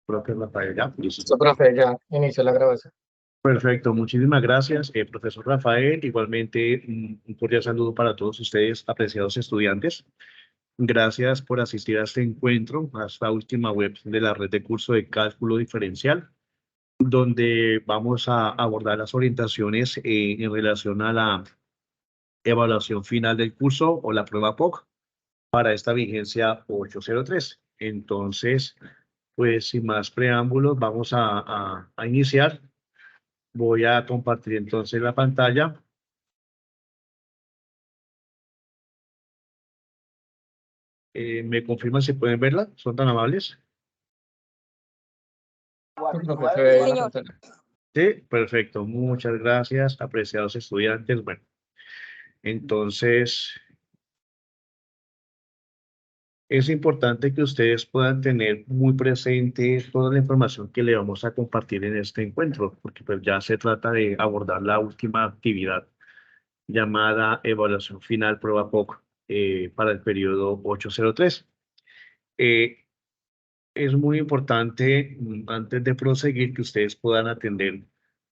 Profe Rafael, ya, listo. Listo, profe, ya inició la grabación. Perfecto, muchísimas gracias, profesor Rafael. Igualmente, un cordial saludo para todos ustedes, apreciados estudiantes. Gracias por asistir a este encuentro, a esta última web de la red de curso de cálculo diferencial, donde vamos a abordar las orientaciones en relación a la evaluación final del curso o la prueba POC para esta vigencia 803. Entonces, pues sin más preámbulos, vamos a iniciar. Voy a compartir entonces la pantalla. ¿Me confirman si pueden verla? ¿Son tan amables? Sí, profe, se ve Sí, la señor. pantalla. Sí, perfecto. Muchas gracias, apreciados estudiantes. Bueno, entonces es importante que ustedes puedan tener muy presente toda la información que le vamos a compartir en este encuentro, porque pues ya se trata de abordar la última actividad llamada evaluación final prueba POC para el periodo 803. Eh, es muy importante, antes de proseguir, que ustedes puedan atender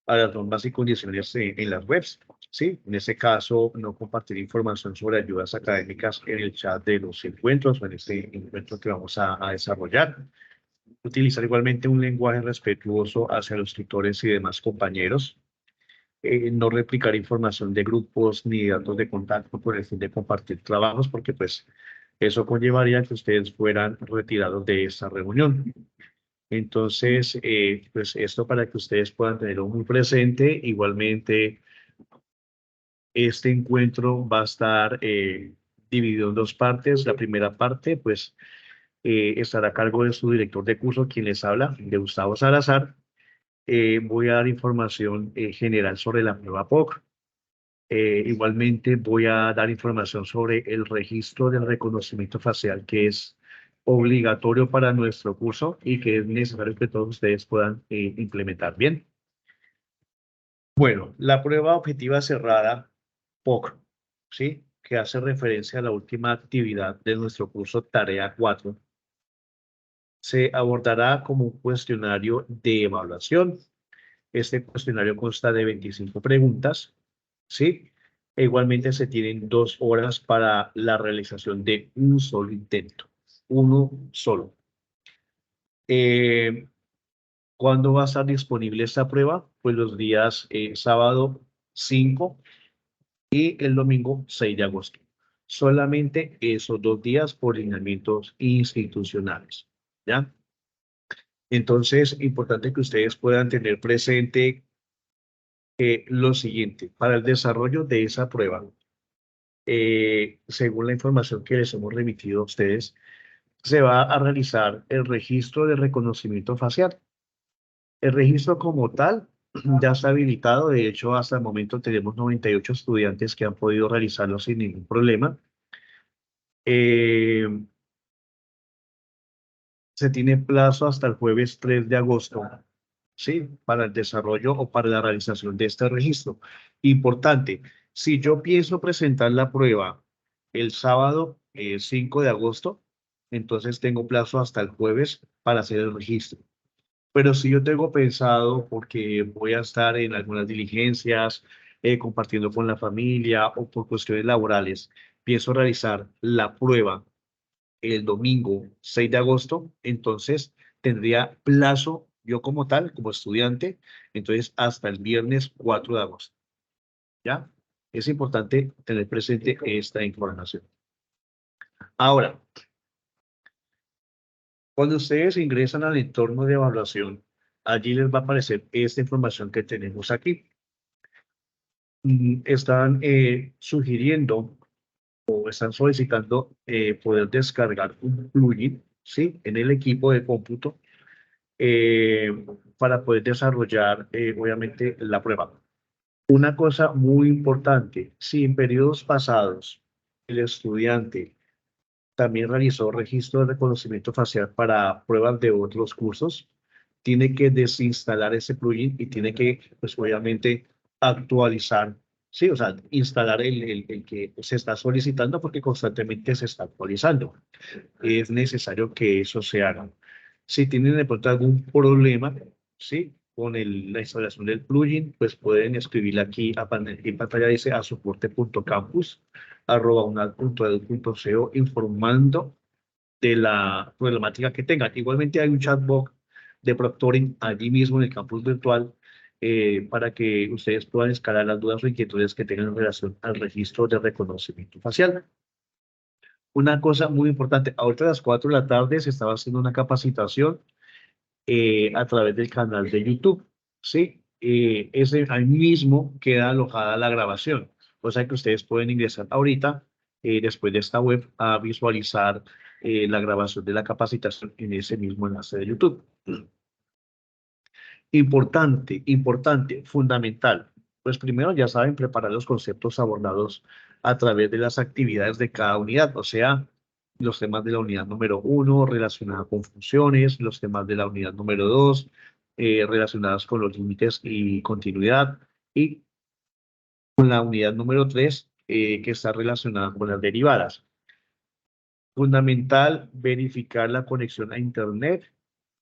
a las normas y condiciones en las webs, ¿sí? En este caso, no compartir información sobre ayudas académicas en el chat de los encuentros o en este encuentro que vamos a desarrollar. Utilizar igualmente un lenguaje respetuoso hacia los tutores y demás compañeros. No replicar información de grupos ni datos de contacto por el fin de compartir trabajos, porque pues eso conllevaría que ustedes fueran retirados de esta reunión. Entonces, pues esto para que ustedes puedan tenerlo muy presente. Igualmente, este encuentro va a estar dividido en dos partes. La primera parte, pues, estará a cargo de su director de curso, quien les habla, de Gustavo Salazar. Voy a dar información general sobre la prueba POC. Igualmente voy a dar información sobre el registro del reconocimiento facial, que es obligatorio para nuestro curso y que es necesario que todos ustedes puedan implementar bien. Bueno, la prueba objetiva cerrada POC, ¿sí? Que hace referencia a la última actividad de nuestro curso Tarea 4, se abordará como un cuestionario de evaluación. Este cuestionario consta de 25 preguntas, ¿sí? E igualmente se tienen 2 horas para la realización de un solo intento, uno solo. ¿Cuándo va a estar disponible esta prueba? Pues los días sábado 5 y el domingo 6 de agosto. Solamente esos 2 días por lineamientos institucionales, ¿ya? Entonces, importante que ustedes puedan tener presente lo siguiente, para el desarrollo de esa prueba, según la información que les hemos remitido a ustedes, se va a realizar el registro de reconocimiento facial. El registro como tal ya está habilitado, de hecho hasta el momento tenemos 98 estudiantes que han podido realizarlo sin ningún problema. Eh, Se tiene plazo hasta el jueves 3 de agosto, ¿sí? Para el desarrollo o para la realización de este registro. Importante, si yo pienso presentar la prueba el sábado 5 de agosto, entonces tengo plazo hasta el jueves para hacer el registro. Pero si yo tengo pensado, porque voy a estar en algunas diligencias, compartiendo con la familia o por cuestiones laborales, pienso realizar la prueba el domingo 6 de agosto, entonces tendría plazo yo como tal, como estudiante, entonces hasta el viernes 4 de agosto. ¿Ya? Es importante tener presente esta información. Ahora, cuando ustedes ingresan al entorno de evaluación, allí les va a aparecer esta información que tenemos aquí. Están sugiriendo o están solicitando poder descargar un plugin, ¿sí? En el equipo de cómputo para poder desarrollar, obviamente, la prueba. Una cosa muy importante, si en periodos pasados el estudiante también realizó registro de reconocimiento facial para pruebas de otros cursos, tiene que desinstalar ese plugin y tiene que, pues obviamente, actualizar, sí, o sea, instalar el que se está solicitando porque constantemente se está actualizando. Es necesario que eso se haga. Si tienen de pronto algún problema, ¿sí? Con la instalación del plugin, pues pueden escribir aquí en pantalla dice a soporte.campus@unal.edu.co informando de la problemática que tengan. Igualmente hay un chatbot de proctoring allí mismo en el campus virtual para que ustedes puedan escalar las dudas o inquietudes que tengan en relación al registro de reconocimiento facial. Una cosa muy importante, ahorita a las 4 de la tarde se estaba haciendo una capacitación a través del canal de YouTube, ¿sí? Ahí mismo queda alojada la grabación, o sea que ustedes pueden ingresar ahorita, después de esta web, a visualizar la grabación de la capacitación en ese mismo enlace de YouTube. Importante, importante, fundamental. Pues primero, ya saben, preparar los conceptos abordados a través de las actividades de cada unidad, o sea, los temas de la unidad número 1 relacionados con funciones, los temas de la unidad número 2 relacionados con los límites y continuidad, y con la unidad número 3 que está relacionada con las derivadas. Fundamental verificar la conexión a Internet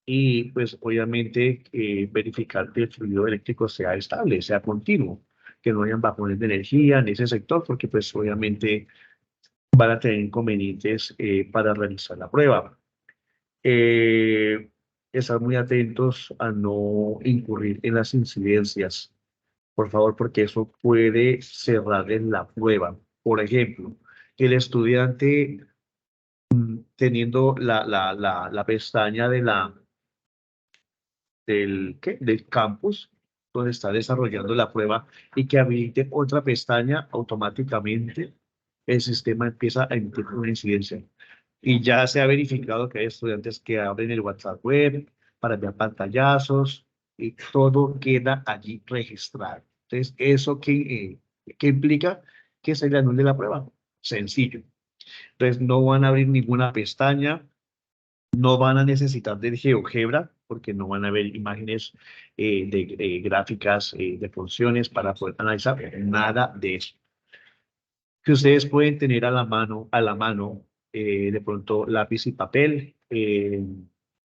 y pues obviamente verificar que el fluido eléctrico sea estable, sea continuo, que no hayan bajones de energía en ese sector, porque pues obviamente van a tener inconvenientes para realizar la prueba. Estar muy atentos a no incurrir en las incidencias, por favor, porque eso puede cerrarles la prueba. Por ejemplo, el estudiante teniendo la pestaña del campus donde está desarrollando la prueba y que habilite otra pestaña automáticamente, el sistema empieza a emitir una incidencia. Y ya se ha verificado que hay estudiantes que abren el WhatsApp web para enviar pantallazos y todo queda allí registrado. Entonces, ¿eso qué implica? Que se le anule la prueba. Sencillo. Entonces, no van a abrir ninguna pestaña, no van a necesitar de GeoGebra porque no van a ver imágenes de gráficas de funciones para poder analizar nada de eso. Que ustedes pueden tener a la mano de pronto lápiz y papel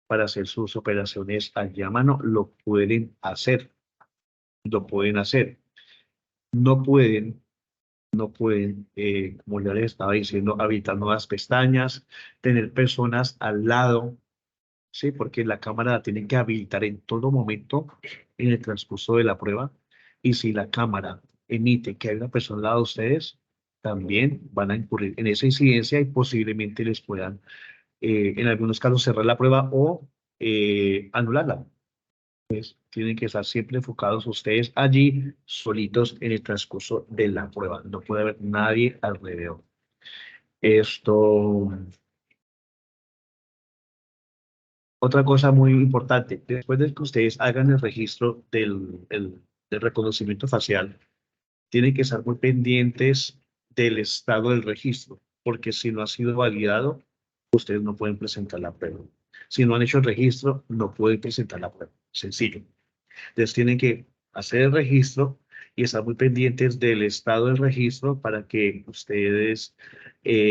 para hacer sus operaciones allí a mano, lo pueden hacer, lo pueden hacer. No pueden, no pueden, como ya les estaba diciendo, habilitar nuevas pestañas, tener personas al lado. Sí, porque la cámara la tienen que habilitar en todo momento en el transcurso de la prueba. Y si la cámara emite que hay una persona al lado de ustedes, también van a incurrir en esa incidencia y posiblemente les puedan, en algunos casos, cerrar la prueba o anularla. Tienen que estar siempre enfocados ustedes allí, solitos en el transcurso de la prueba. No puede haber nadie alrededor. Esto. Otra cosa muy importante, después de que ustedes hagan el registro del reconocimiento facial, tienen que estar muy pendientes del estado del registro, porque si no ha sido validado, ustedes no pueden presentar la prueba. Si no han hecho el registro, no pueden presentar la prueba. Sencillo. Entonces tienen que hacer el registro y estar muy pendientes del estado del registro para que ustedes,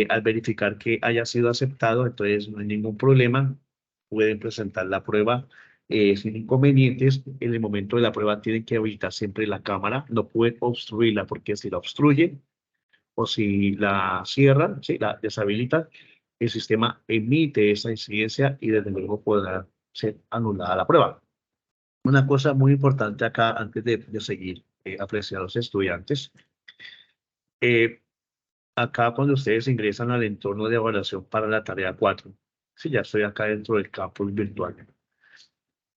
al verificar que haya sido aceptado, entonces no hay ningún problema, pueden presentar la prueba sin inconvenientes. En el momento de la prueba tienen que habilitar siempre la cámara, no pueden obstruirla porque si la obstruyen o si la cierran, si la deshabilitan, el sistema emite esa incidencia y desde luego podrá ser anulada la prueba. Una cosa muy importante acá, antes de seguir, apreciados estudiantes, eh, acá cuando ustedes ingresan al entorno de evaluación para la tarea 4, si ya estoy acá dentro del campus virtual,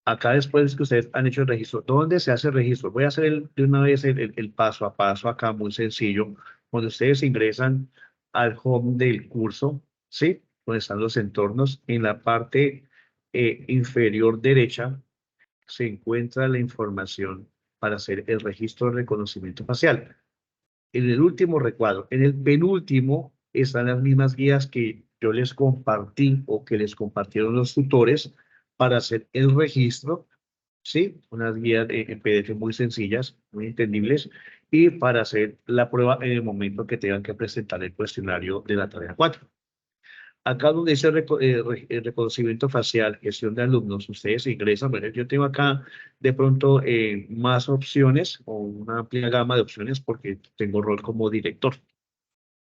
acá después que ustedes han hecho el registro, ¿dónde se hace el registro? Voy a hacer de una vez el paso a paso acá, muy sencillo. Cuando ustedes ingresan al home del curso, ¿sí? Donde están los entornos, en la parte inferior derecha, se encuentra la información para hacer el registro de reconocimiento facial. En el último recuadro, en el penúltimo, están las mismas guías que yo les compartí o que les compartieron los tutores para hacer el registro, ¿sí? Unas guías en PDF muy sencillas, muy entendibles, y para hacer la prueba en el momento que tengan que presentar el cuestionario de la tarea 4. Acá donde dice reconocimiento facial, gestión de alumnos, ustedes ingresan, bueno, yo tengo acá de pronto más opciones o una amplia gama de opciones porque tengo rol como director.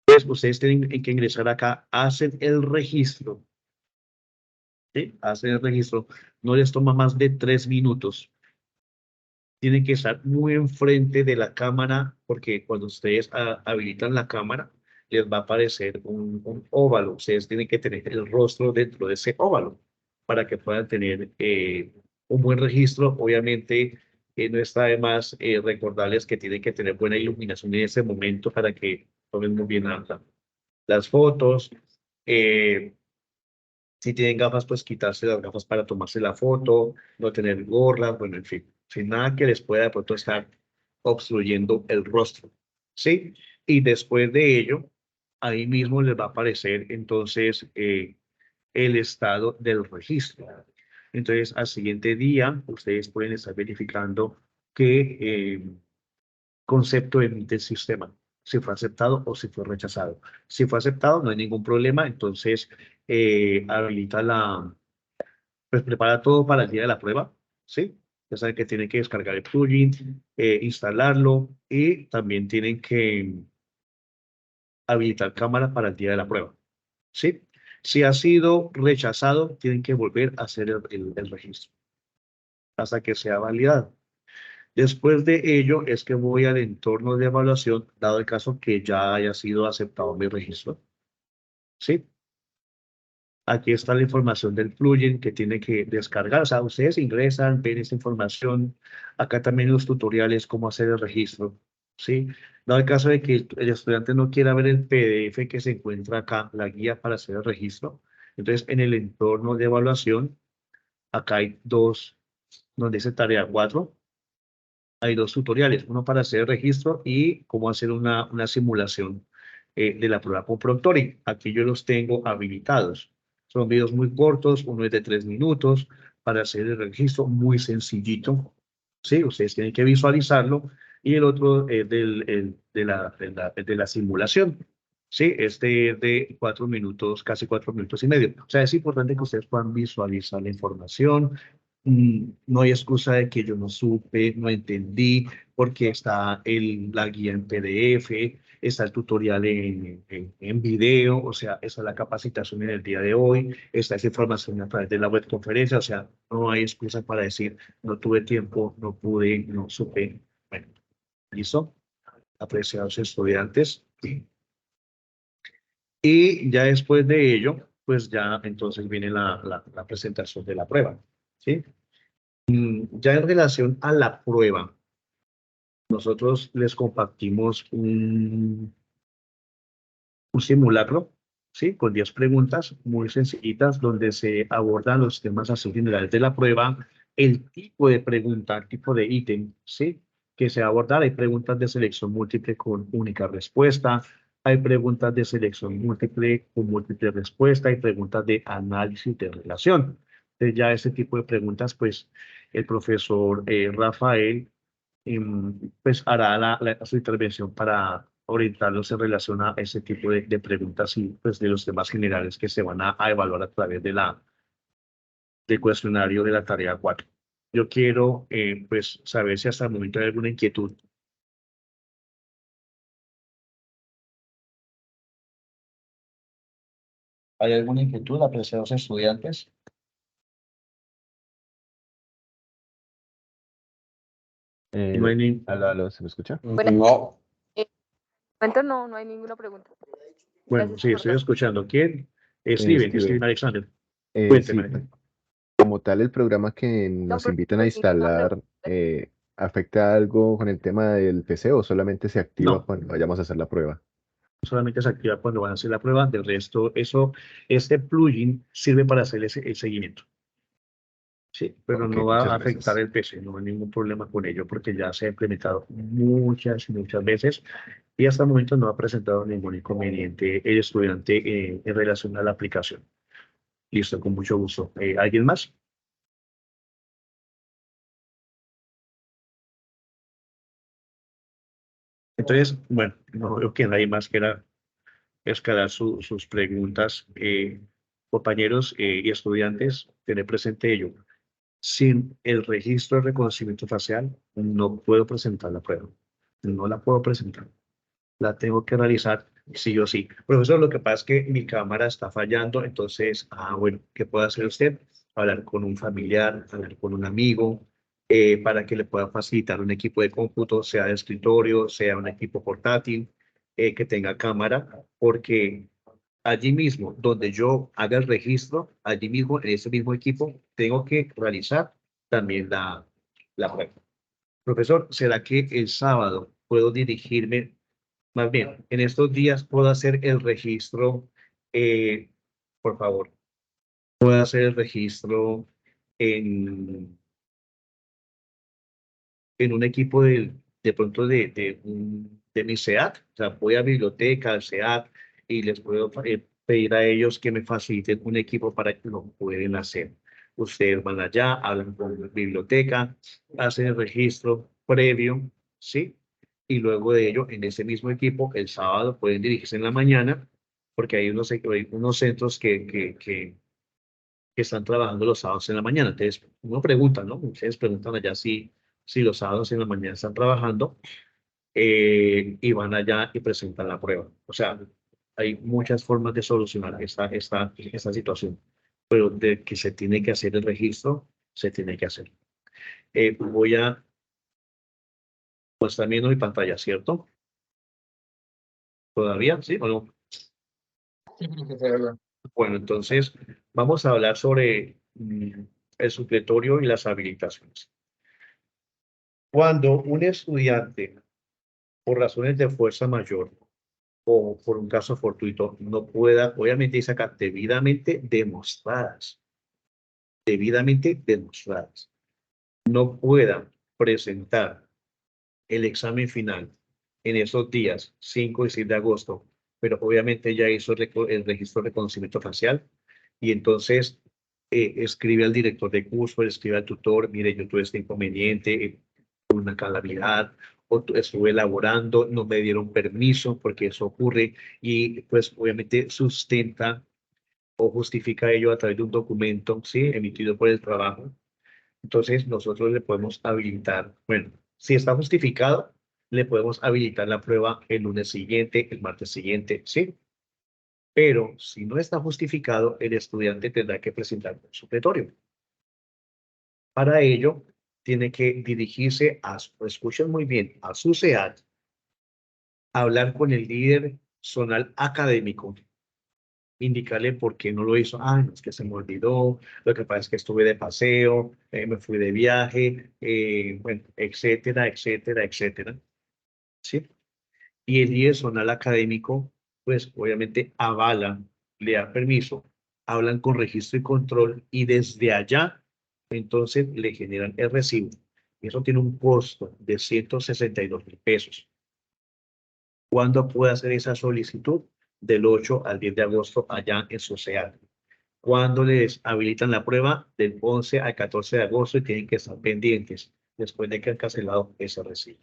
Entonces, ustedes tienen que ingresar acá, hacen el registro, ¿sí? Hacen el registro, no les toma más de 3 minutos. Tienen que estar muy enfrente de la cámara porque cuando ustedes habilitan la cámara, les va a aparecer un óvalo. Ustedes tienen que tener el rostro dentro de ese óvalo para que puedan tener un buen registro. Obviamente, no está de más recordarles que tienen que tener buena iluminación en ese momento para que tomen muy bien las fotos. Eh, si tienen gafas, pues quitarse las gafas para tomarse la foto, no tener gorras, bueno, en fin, sin nada que les pueda de pronto estar obstruyendo el rostro, ¿sí? Y después de ello, ahí mismo les va a aparecer entonces el estado del registro. Entonces, al siguiente día, ustedes pueden estar verificando qué concepto emite el sistema, si fue aceptado o si fue rechazado. Si fue aceptado, no hay ningún problema, entonces habilita pues prepara todo para el día de la prueba, ¿sí? Ya saben que tienen que descargar el plugin, instalarlo y también tienen que habilitar cámara para el día de la prueba, ¿sí? Si ha sido rechazado, tienen que volver a hacer el registro hasta que sea validado. Después de ello es que voy al entorno de evaluación, dado el caso que ya haya sido aceptado mi registro, ¿sí? Aquí está la información del plugin que tiene que descargar. O sea, ustedes ingresan, ven esta información. Acá también los tutoriales, cómo hacer el registro. ¿Sí? Dado el caso de que el estudiante no quiera ver el PDF que se encuentra acá, la guía para hacer el registro. Entonces, en el entorno de evaluación, acá hay dos, donde dice tarea 4, hay dos tutoriales, uno para hacer el registro y cómo hacer una simulación de la prueba con Proctoring. Aquí yo los tengo habilitados. Son videos muy cortos, uno es de 3 minutos para hacer el registro, muy sencillito. Sí, ustedes tienen que visualizarlo y el otro es de la simulación. Sí, este es de 4 minutos, casi 4 minutos y medio. O sea, es importante que ustedes puedan visualizar la información. No hay excusa de que yo no supe, no entendí, porque está la guía en PDF, está el tutorial en video, o sea, esa es la capacitación en el día de hoy, está esa información a través de la webconferencia, o sea, no hay excusa para decir, no tuve tiempo, no pude, no supe. Bueno, listo, apreciados estudiantes. Y ya después de ello, pues ya entonces viene la presentación de la prueba, ¿sí? Ya en relación a la prueba, nosotros les compartimos un simulacro, ¿sí? Con 10 preguntas muy sencillitas donde se abordan los temas así generales de la prueba, el tipo de pregunta, el tipo de ítem, ¿sí? Que se va a abordar. Hay preguntas de selección múltiple con única respuesta, hay preguntas de selección múltiple con múltiple respuesta, hay preguntas de análisis de relación. Entonces ya ese tipo de preguntas, pues el profesor Rafael pues hará su intervención para orientarlos en relación a ese tipo de preguntas y pues de los temas generales que se van a evaluar a través del cuestionario de la tarea 4. Yo quiero pues saber si hasta el momento hay alguna inquietud. ¿Hay alguna inquietud, apreciados estudiantes? No hay ni... Aló, aló, ¿se me escucha? No. De momento no hay ninguna pregunta. Bueno, Gracias sí, por estoy la... escuchando. ¿Quién? Steven, Steven, Steven Alexander. Cuénteme. sí, como tal, el programa que No, nos pero invitan a ninguna instalar, pregunta. ¿afecta algo con el tema del PC o solamente se activa No, cuando vayamos a hacer la prueba? solamente se activa cuando van a hacer la prueba. Del resto, este plugin sirve para hacer el seguimiento. Sí, pero Ok, no va muchas a afectar gracias. el PC, no hay ningún problema con ello porque ya se ha implementado muchas, muchas veces y hasta el momento no ha presentado ningún inconveniente el estudiante en relación a la aplicación. Listo, con mucho gusto. ¿Alguien más? Entonces, bueno, no veo que nadie más quiera escalar sus preguntas. Compañeros y estudiantes, tener presente ello. Sin el registro de reconocimiento facial, no puedo presentar la prueba. No la puedo presentar. La tengo que realizar sí o sí. Profesor, lo que pasa es que mi cámara está fallando, entonces, bueno, ¿qué puede hacer usted? Hablar con un familiar, hablar con un amigo, para que le pueda facilitar un equipo de cómputo, sea de escritorio, sea un equipo portátil, que tenga cámara, porque allí mismo, donde yo haga el registro, allí mismo, en ese mismo equipo, tengo que realizar también la prueba. Profesor, ¿será que el sábado puedo dirigirme? Más bien, en estos días puedo hacer el registro, por favor, puedo hacer el registro en, en un equipo de pronto de mi SEAT. O sea, voy a biblioteca, al SEAT, y les puedo pedir a ellos que me faciliten un equipo para que lo pueden hacer. Ustedes van allá, hablan con la biblioteca, hacen el registro previo, ¿sí? Y luego de ello, en ese mismo equipo, el sábado pueden dirigirse en la mañana, porque hay unos centros que están trabajando los sábados en la mañana. Entonces, uno pregunta, ¿no? Ustedes preguntan allá si los sábados en la mañana están trabajando, y van allá y presentan la prueba. O sea, hay muchas formas de solucionar esta situación, pero de que se tiene que hacer el registro, se tiene que hacer. Voy a, pues también mi pantalla, ¿cierto? ¿Todavía? ¿Sí o no? Sí, profesor. Bueno, entonces vamos a hablar sobre el supletorio y las habilitaciones. Cuando un estudiante, por razones de fuerza mayor o por un caso fortuito, no pueda, obviamente dice acá, debidamente demostradas, no pueda presentar el examen final en esos días, 5 y 6 de agosto, pero obviamente ya hizo el registro de reconocimiento facial, y entonces escribe al director de curso, le escribe al tutor: mire, yo tuve este inconveniente, una calamidad, o estuve elaborando, no me dieron permiso, porque eso ocurre, y pues obviamente sustenta o justifica ello a través de un documento, ¿sí? Emitido por el trabajo. Entonces nosotros le podemos habilitar, bueno, si está justificado, le podemos habilitar la prueba el lunes siguiente, el martes siguiente, ¿sí? Pero si no está justificado, el estudiante tendrá que presentar un supletorio. Para ello, tiene que dirigirse escuchen muy bien, a su SEAT, hablar con el líder zonal académico, indicarle por qué no lo hizo. No, es que se me olvidó, lo que pasa es que estuve de paseo, me fui de viaje, bueno, etcétera, etcétera, etcétera, ¿sí? Y el líder zonal académico, pues obviamente avala, le da permiso, hablan con registro y control, y desde allá, entonces le generan el recibo. Y eso tiene un costo de 162.000 pesos. ¿Cuándo puede hacer esa solicitud? Del 8 al 10 de agosto allá en su SEAT. Cuando les habilitan la prueba, del 11 al 14 de agosto, y tienen que estar pendientes después de que han cancelado ese recibo.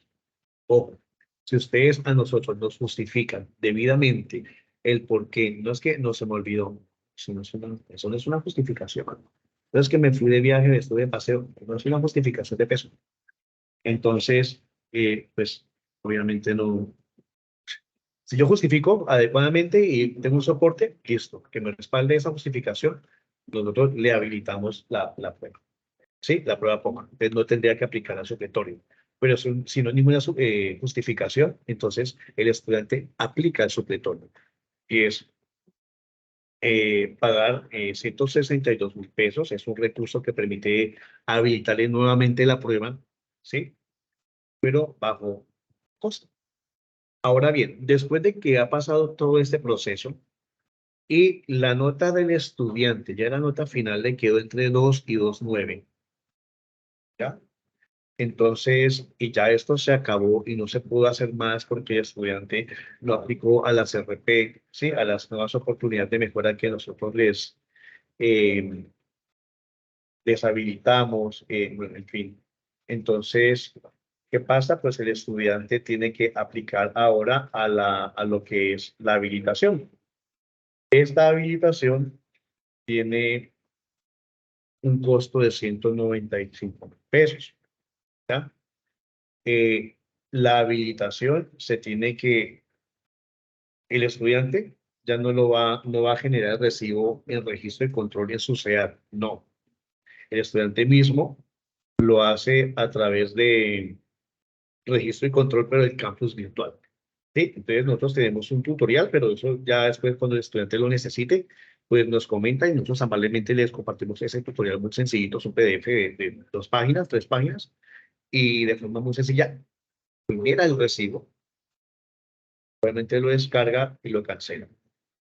Ojo, si ustedes a nosotros nos justifican debidamente el por qué, no es que no se me olvidó, eso no es una justificación. No es que me fui de viaje, estuve de paseo, no es una justificación de peso. Entonces, pues obviamente no. Si yo justifico adecuadamente y tengo un soporte, listo, que me respalde esa justificación, nosotros le habilitamos la prueba. Sí, la prueba POMA. Entonces no tendría que aplicar al supletorio. Pero si no hay ninguna justificación, entonces el estudiante aplica el supletorio, y es pagar 162.000 pesos. Es un recurso que permite habilitarle nuevamente la prueba, ¿sí? Pero bajo costo. Ahora bien, después de que ha pasado todo este proceso y la nota del estudiante, ya la nota final le quedó entre 2 y 2.9, ¿ya? Entonces, y ya esto se acabó y no se pudo hacer más porque el estudiante no aplicó a las RP, ¿sí? A las nuevas oportunidades de mejora que nosotros eh, les habilitamos, bueno, en fin. Entonces, ¿Qué pasa? Pues el estudiante tiene que aplicar ahora a lo que es la habilitación. Esta habilitación tiene un costo de 195.000 pesos. ¿Ya? La habilitación se tiene que, el estudiante ya no va a generar el recibo en registro de control en su SEAT, no. El estudiante mismo lo hace a través de registro y control, pero del campus virtual. ¿Sí? Entonces nosotros tenemos un tutorial, pero eso ya después cuando el estudiante lo necesite, pues nos comenta y nosotros amablemente les compartimos ese tutorial muy sencillito, es un PDF de 2 páginas, 3 páginas, y de forma muy sencilla, genera el recibo, obviamente lo descarga y lo cancela.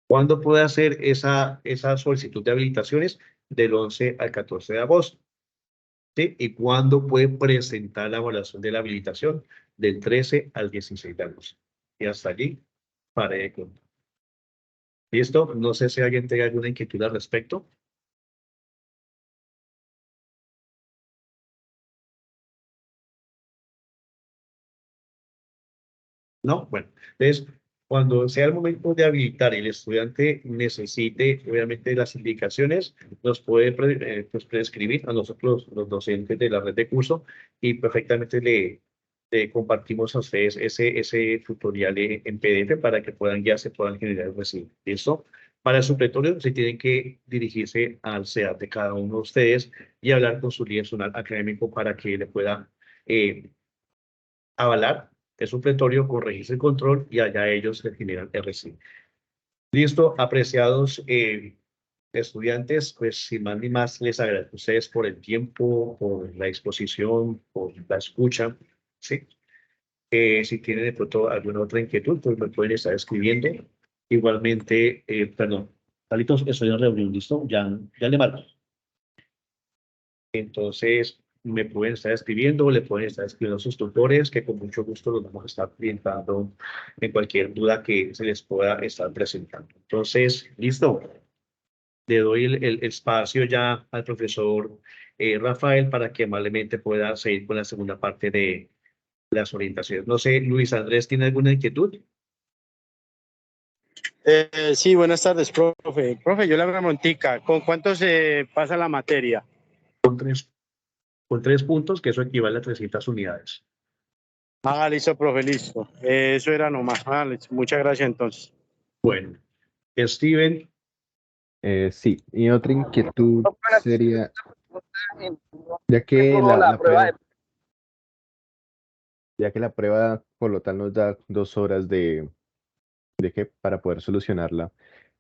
¿Cuándo puede hacer esa solicitud de habilitaciones? Del 11 al 14 de agosto. ¿Sí? ¿Y cuándo puede presentar la evaluación de la habilitación? Del 13 al 16 de agosto. Y hasta allí, paré de contar. ¿Listo? No sé si alguien tenga alguna inquietud al respecto. No, bueno, entonces, cuando sea el momento de habilitar y el estudiante necesite, obviamente, las indicaciones, nos puede pues, prescribir a nosotros, los docentes de la red de curso, y perfectamente le compartimos a ustedes ese tutorial en PDF para que puedan ya se puedan generar el recibo. ¿Listo? Para el supletorio, se tienen que dirigirse al SEAT de cada uno de ustedes y hablar con su líder zonal académico para que le pueda avalar el supletorio con registro y control y allá ellos le generan el recibo. Listo, apreciados estudiantes, pues sin más ni más les agradezco a ustedes por el tiempo, por la disposición, por la escucha, ¿sí? Si tienen de pronto alguna otra inquietud, pues me pueden estar escribiendo. Igualmente, perdón, Carlitos, estoy en reunión, ¿listo? Ya le marco. Entonces, me pueden estar escribiendo, le pueden estar escribiendo a sus tutores, que con mucho gusto los vamos a estar orientando en cualquier duda que se les pueda estar presentando. Entonces, listo. Le doy el espacio ya al profesor Rafael para que amablemente pueda seguir con la segunda parte de las orientaciones. No sé, Luis Andrés, ¿tiene alguna inquietud? Sí, buenas tardes, profe. Profe, yo le hago una preguntita. ¿Con cuánto se pasa la materia? Con 3 puntos, que eso equivale a 300 unidades. Ah, listo, profe, listo. Eso era nomás. Ah, listo. Muchas gracias entonces. Bueno, Steven, Sí, y otra inquietud sería, ya Que que todo la prueba de ya que la prueba por lo tal nos da 2 horas de que para poder solucionarla.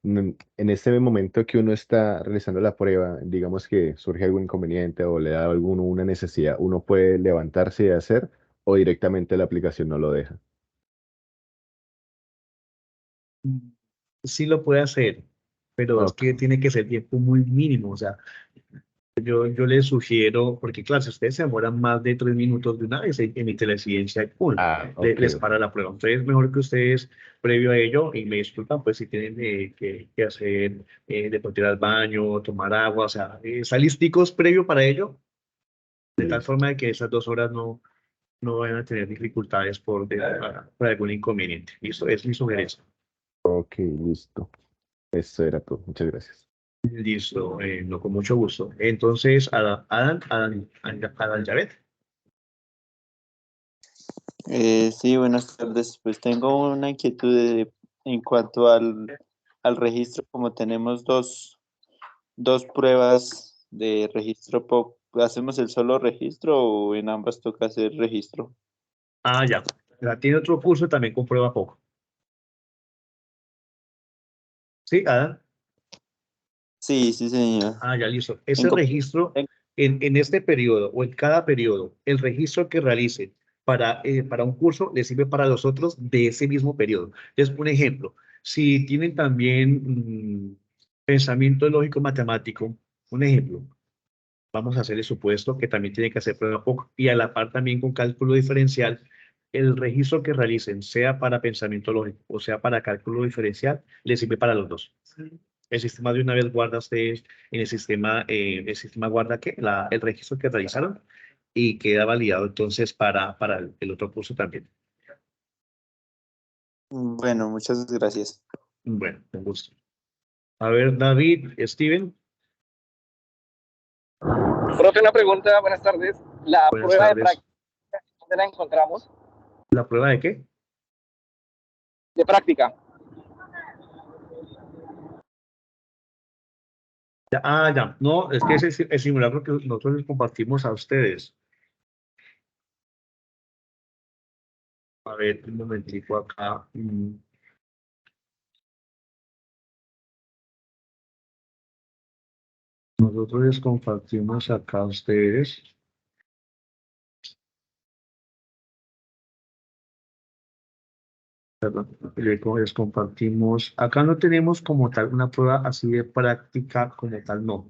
En este momento que uno está realizando la prueba, digamos que surge algún inconveniente o le da a alguno una necesidad, uno puede levantarse y hacer o directamente la aplicación no lo deja. sí lo puede hacer, pero es Ok. que tiene que ser tiempo muy mínimo. O sea, yo les sugiero, porque claro, si ustedes se demoran más de 3 minutos de una vez, emite la incidencia de pool, Ah, ok. les para la prueba. Entonces, mejor que ustedes, previo a ello, y me disculpan, pues si tienen que hacer, de pronto ir al baño, tomar agua, o sea, están listicos previo para ello, de tal Listo. forma de que esas 2 horas no van a tener dificultades por algún inconveniente. Listo, es mi sugerencia. Ok, listo. Eso era todo. Muchas gracias. Listo, no, con mucho gusto. Entonces, Adán Yavet. Sí, buenas tardes. Pues tengo una inquietud en cuanto al registro, como tenemos dos pruebas de registro, ¿hacemos el solo registro o en ambas toca hacer registro? Ah, ya. Ya tiene otro curso también con prueba poco. Sí, Adán. Sí, sí, señor. Ah, ya, listo. Ese Tengo, registro, ten- en este periodo o en cada periodo, el registro que realicen para un curso le sirve para los otros de ese mismo periodo. Es un ejemplo. Si tienen también pensamiento lógico matemático, un ejemplo. Vamos a hacer el supuesto que también tiene que hacer prueba POC y a la par también con cálculo diferencial, el registro que realicen, sea para pensamiento lógico o sea para cálculo diferencial, les sirve para los dos. El sistema de una vez guarda ustedes en el sistema guarda que el registro que realizaron y queda validado entonces para el otro curso también. Bueno, muchas gracias. Bueno, con gusto. A ver, David, Steven, Profe, una pregunta, buenas tardes. La buenas prueba de tardes. práctica, ¿dónde la encontramos? ¿La prueba de qué? De práctica. Ya. No, es que ese es el simulacro que nosotros les compartimos a ustedes. A ver, un momentico acá. Nosotros les compartimos acá a ustedes. Perdón, les compartimos. Acá no tenemos como tal una prueba así de práctica como tal, no.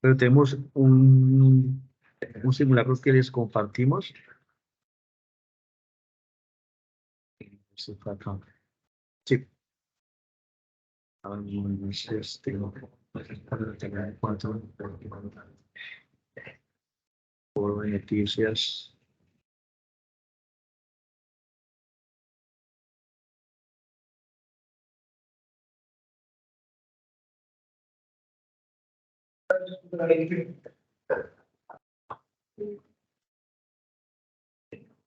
Pero tenemos un simulacro que les compartimos. Sí, fue acá. Sí. Por noticias.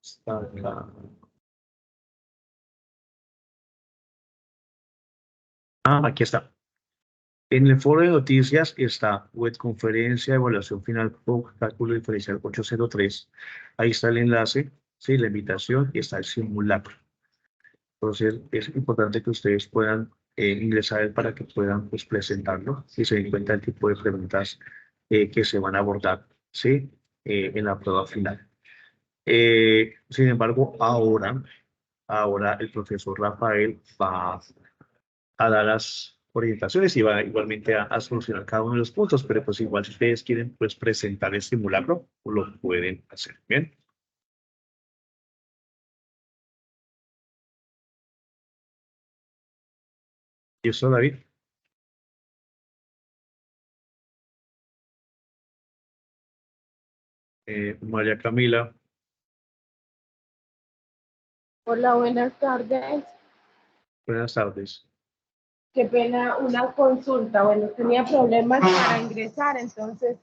Está acá. Aquí está. En el foro de noticias está web conferencia, evaluación final, POC, cálculo diferencial 803. Ahí está el enlace, sí, la invitación y está el simulacro. Entonces, es importante que ustedes puedan ingresar para que puedan pues, presentarlo y se den cuenta del tipo de preguntas que se van a abordar, ¿sí? En la prueba final. Sin embargo, ahora el profesor Rafael va a dar las orientaciones y va igualmente a solucionar cada uno de los puntos, pero pues igual si ustedes quieren pues presentar el simulacro, lo pueden hacer. Bien. ¿Y eso, David? María Camila, Hola, buenas tardes. buenas tardes. Qué pena, una consulta. Bueno, tenía problemas para ingresar, entonces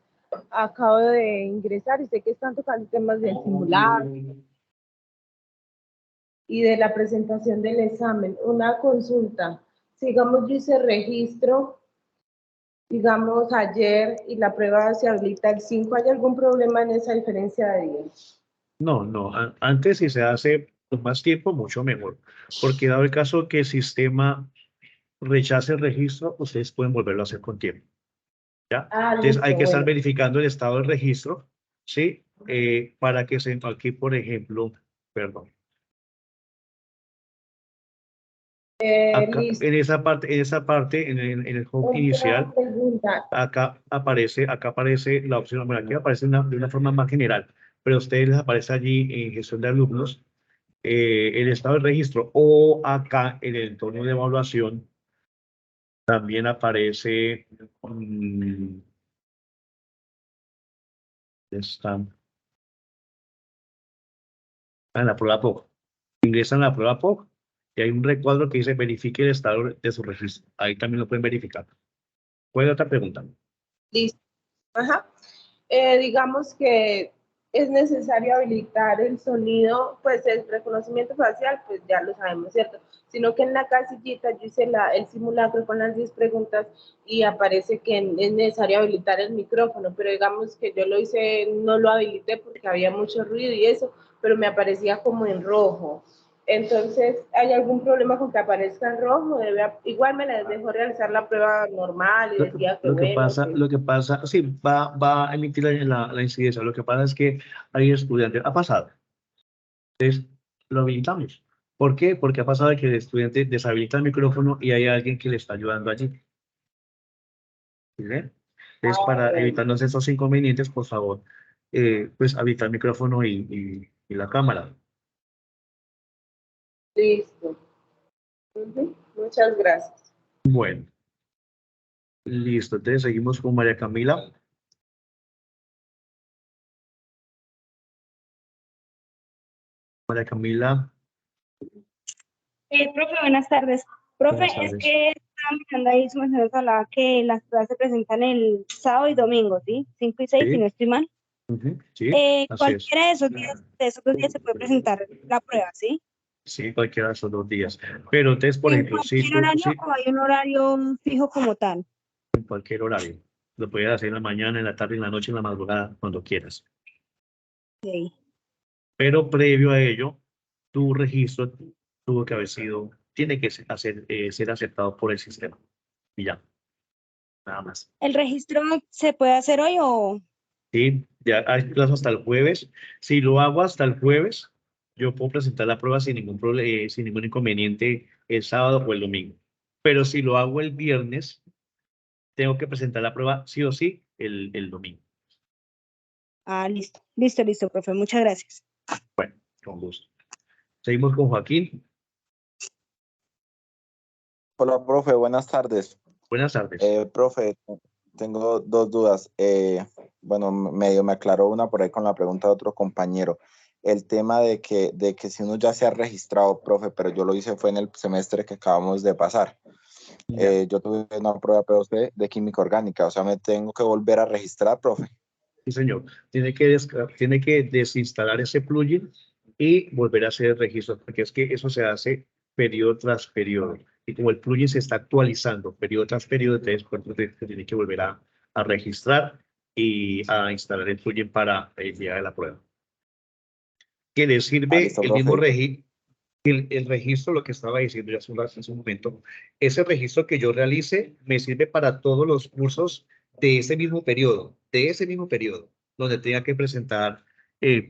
acabo de ingresar y sé que están tocando temas del simulacro y de la presentación del examen. Una consulta. Si, digamos, yo hice registro, digamos, ayer y la prueba se habilita el 5, ¿hay algún problema en esa diferencia de días? No. Antes si se hace con más tiempo, mucho mejor. Porque dado el caso que el sistema rechace el registro, ustedes pueden volverlo a hacer con tiempo. ¿Ya? Ah, Entonces hay listo, que estar bueno. verificando el estado del registro, ¿sí? Para que se aquí, por ejemplo, perdón. Acá, Listo. en esa parte, en el home Otra inicial, pregunta. acá aparece la opción, bueno, aquí aparece de una forma más general, pero a ustedes les aparece allí en gestión de alumnos, el estado de registro, o acá en el entorno de evaluación, también aparece, están en la prueba POC. Ingresan a la prueba POC y hay un recuadro que dice verifique el estado de su registro. Ahí también lo pueden verificar. ¿Cuál es otra pregunta? Listo. Ajá. Digamos que es necesario habilitar el sonido, pues el reconocimiento facial, pues ya lo sabemos, ¿cierto? Sino que en la casillita yo hice el simulacro con las 10 preguntas y aparece que es necesario habilitar el micrófono, pero digamos que yo lo hice, no lo habilité porque había mucho ruido y eso, pero me aparecía como en rojo. Entonces, ¿hay algún problema con que aparezca en rojo? Igual me les dejo realizar la prueba normal y decía que bueno, que... Lo que pasa, sí, va a emitir la incidencia. Lo que pasa es que hay estudiantes, ha pasado. Entonces, lo habilitamos. ¿Por qué? Porque ha pasado que el estudiante deshabilita el micrófono y hay alguien que le está ayudando allí. ¿Sí ve? Entonces, para evitarnos esos inconvenientes, por favor, pues habilitar el micrófono y la cámara. Listo. Ujú. Muchas gracias. Bueno, listo. Entonces, seguimos con María Camila. María Camila, Profe, buenas tardes. Profe, buenas es tardes. que estaba mirando ahí, su merced nos hablaba que las pruebas se presentan el sábado y domingo, ¿sí? 5 y 6, si Sí, no estoy mal. sí, así es. Cualquiera de esos dos días se puede presentar la prueba, ¿sí? Sí, cualquiera de esos 2 días. Pero entonces, por ¿En ejemplo, si cualquier tú, horario sí, o hay un horario fijo como tal? en cualquier horario, lo puedes hacer en la mañana, en la tarde, en la noche, en la madrugada, cuando quieras. Ok. Pero previo a ello, tu registro tuvo que haber sido, tiene que ser aceptado por el sistema. Y ya, nada más. ¿El registro se puede hacer hoy o...? Sí, ya hay plazo hasta el jueves. Si lo hago hasta el jueves, yo puedo presentar la prueba sin ningún sin ningún inconveniente el sábado o el domingo. Pero si lo hago el viernes, tengo que presentar la prueba sí o sí el domingo. Ah, listo. Listo, listo, profe. Muchas gracias. Bueno, con gusto. Seguimos con Joaquín. Hola, profe, buenas tardes. Buenas tardes. Profe, tengo dos dudas. Bueno, medio me aclaró una por ahí con la pregunta de otro compañero. El tema de que si uno ya se ha registrado, profe, pero yo lo hice fue en el semestre que acabamos de pasar. Ya. Yo tuve una prueba P2P de química orgánica, o sea, me tengo que volver a registrar, profe. Sí, señor. Tiene que desinstalar ese plugin y volver a hacer el registro, porque es que eso se hace periodo tras periodo. Y como el plugin se está actualizando periodo tras periodo, entonces pues, se tiene que volver a registrar y a instalar el plugin para el día de la prueba. Que le sirve Listo, el mismo profe. registro. El registro, lo que estaba diciendo ya hace un momento, ese registro que yo realice me sirve para todos los cursos de ese mismo periodo, donde tenga que presentar